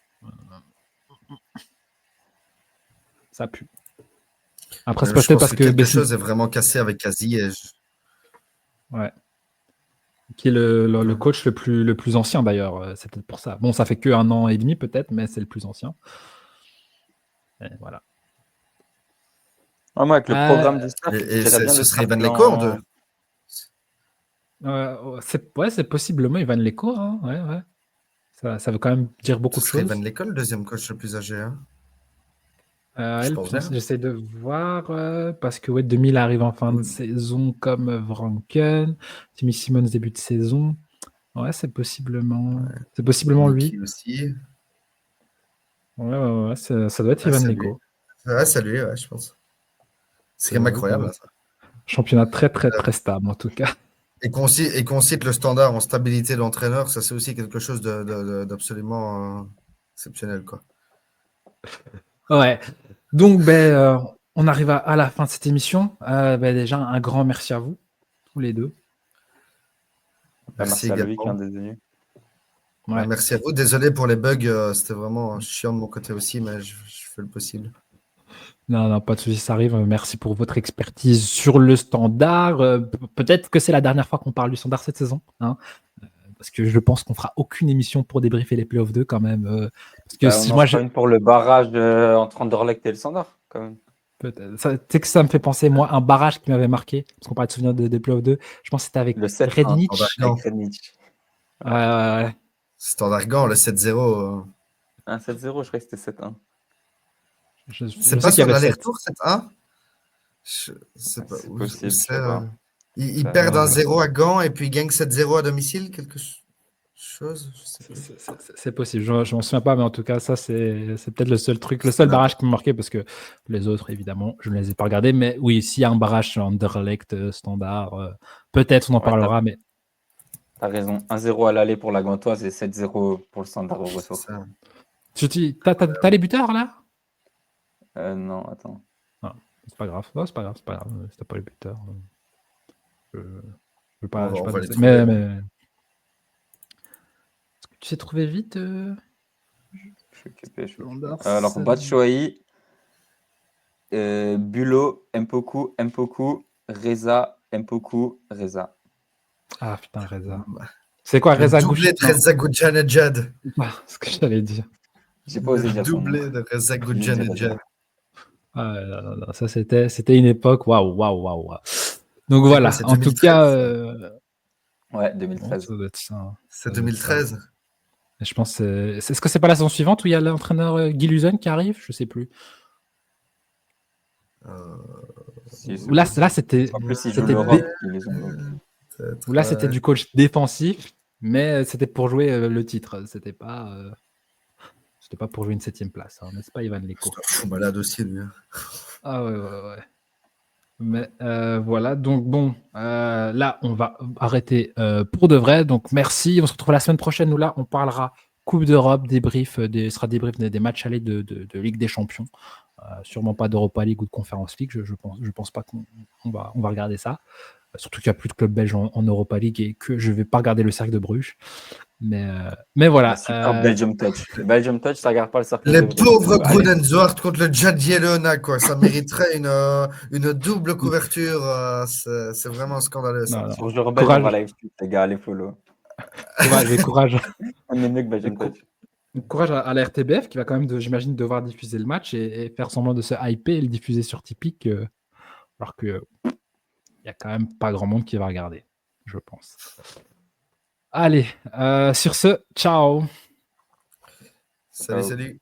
Ça pue. Après, c'est Je peut-être pense parce que que quelque Bessie, chose est vraiment cassé avec Kazi. ouais, qui est le Ouais. coach le plus ancien d'ailleurs, c'est peut-être pour ça. Bon, ça fait que 1 an et demi peut-être, mais c'est le plus ancien. Et voilà. Moi, avec le programme du staff, je Et dirais bien ce le serait staff Ivan Leco blanc. C'est possiblement Ivan Leco, hein, ouais, ouais. Ça veut quand même dire beaucoup Ce de serait Ivan choses. Leco, le deuxième coach le plus âgé. Hein. Je pense bien. J'essaie de voir parce que ouais, 2000 arrive en fin de Oui. saison comme Vranken, Timmy Simmons début de saison. Ouais, c'est possiblement lui. Mickey aussi. Ouais, ouais, ouais, ça doit être Ah, Ivan c'est lui. Leco. Ouais, c'est lui, ouais, je pense. C'est Ça quand même doit être incroyable, hein, ça. championnat très très très stable en tout cas. Et qu'on cite le standard en stabilité d'entraîneur, ça c'est aussi quelque chose d'absolument exceptionnel, quoi. Ouais. Donc ben on arrive à la fin de cette émission. Ben, déjà un grand merci à vous tous les deux. Merci Merci à Loïc, également. d'être venu. Ouais. Merci à vous. Désolé pour les bugs, c'était vraiment chiant de mon côté aussi, mais je fais le possible. Non, non, pas de souci, ça arrive. Merci pour votre expertise sur le standard. Peut-être que c'est la dernière fois qu'on parle du standard cette saison, hein, parce que je pense qu'on fera aucune émission pour débriefer les playoffs 2 quand même. Parce que On si en moi, fera une pour le barrage entre Anderlecht et le Standard, quand même. tu sais que ça me fait penser, moi, un barrage qui m'avait marqué, parce qu'on parlait de souvenirs des playoffs 2. Je pense que c'était avec Le 7-1 Standard Rednitz. avec Gand. Rednitz. Ouais, ouais, ouais. Standard Gand, le 7-0. 1-7-0, je crois que c'était 7-1. Je C'est sais pas qu'il y sur avait 7. l'aller-retour, 7-1? Je sais pas C'est où possible, je c'est. sais pas. Ils Ça perdent remonte. 1-0 à Gand et puis ils gagnent 7-0 à domicile, quelque chose? Je sais plus. C'est possible, je m'en souviens pas, mais en tout cas, ça, c'est peut-être le seul truc, le seul barrage qui m'a marqué, parce que les autres, évidemment, je ne les ai pas regardés. Mais oui, s'il y a un barrage sur Anderlecht standard, peut-être on en Ouais, parlera, mais t'as raison. 1-0 à l'aller pour la Gantoise et 7-0 pour le Standard au C'est retour. ça. t'as les buteurs là? Non, attends. Non, c'est pas grave. Non, c'est pas grave, c'est pas grave. Si t'as pas les buteurs, je vais On pas, va, je vais on pas va les danser. trouver. Mais est-ce que tu sais trouver vite Je suis occupé. standard Alors, Batshuayi, Bulo, Mpoku, Reza, Mpoku, Reza. Ah putain, Reza. C'est quoi, Le Reza Gouche? doublé de Non, Reza Goudjanejad. ce que j'allais dire. J'ai pas Le osé dire son nom. doublé de Reza J'ai juste dit Reza. Goudjanejad. Ah, non, non, ça c'était une époque, waouh, waouh, waouh, waouh. Donc C'est quoi, voilà, c'est en tout 2013? cas, Ouais, bon, 2013. ça doit être ça, hein. C'est Ça doit être ça. 2013? Et je pense, est-ce que c'est pas la saison suivante où il y a l'entraîneur Guy Luzon qui arrive? Je sais plus. Si, c'est Ou là, possible. c'était, En plus, ils jouent c'était, l'Europe. dé- Ils les ont donc. ou là, c'était du coach défensif, mais c'était pour jouer le titre. C'était pas pour jouer une 7e place, hein, n'est-ce pas, Ivan Leko? C'est un fou malade aussi, lui. Hein. Ah ouais, ouais, ouais. Mais voilà, donc bon, là, on va arrêter pour de vrai. Donc merci, on se retrouve la semaine prochaine où là, on parlera Coupe d'Europe, sera débrief des matchs allés de Ligue des Champions. Sûrement pas d'Europa League ou de Conference League, je pense pas qu'on va regarder ça. Surtout qu'il n'y a plus de club belge en Europa League et que je vais pas regarder le Cercle de Bruges. Mais voilà. Super Belgium Touch. Le Belgium Touch, ça regarde pas le cercle Les de Bruges. pauvres Allez. Grunenzorg contre le Jadjelona, quoi. Ça mériterait une double couverture. C'est vraiment scandaleux, ça. Non. Sur Joueur Belge, on va live tweet, les gars, allez follow. Courage. On est mieux que Belgium Touch. Courage à la RTBF qui va quand même, j'imagine, devoir diffuser le match et faire semblant de se hyper et le diffuser sur Tipeee, alors qu'il n'y a quand même pas grand monde qui va regarder, je pense. Allez, sur ce, ciao. Salut.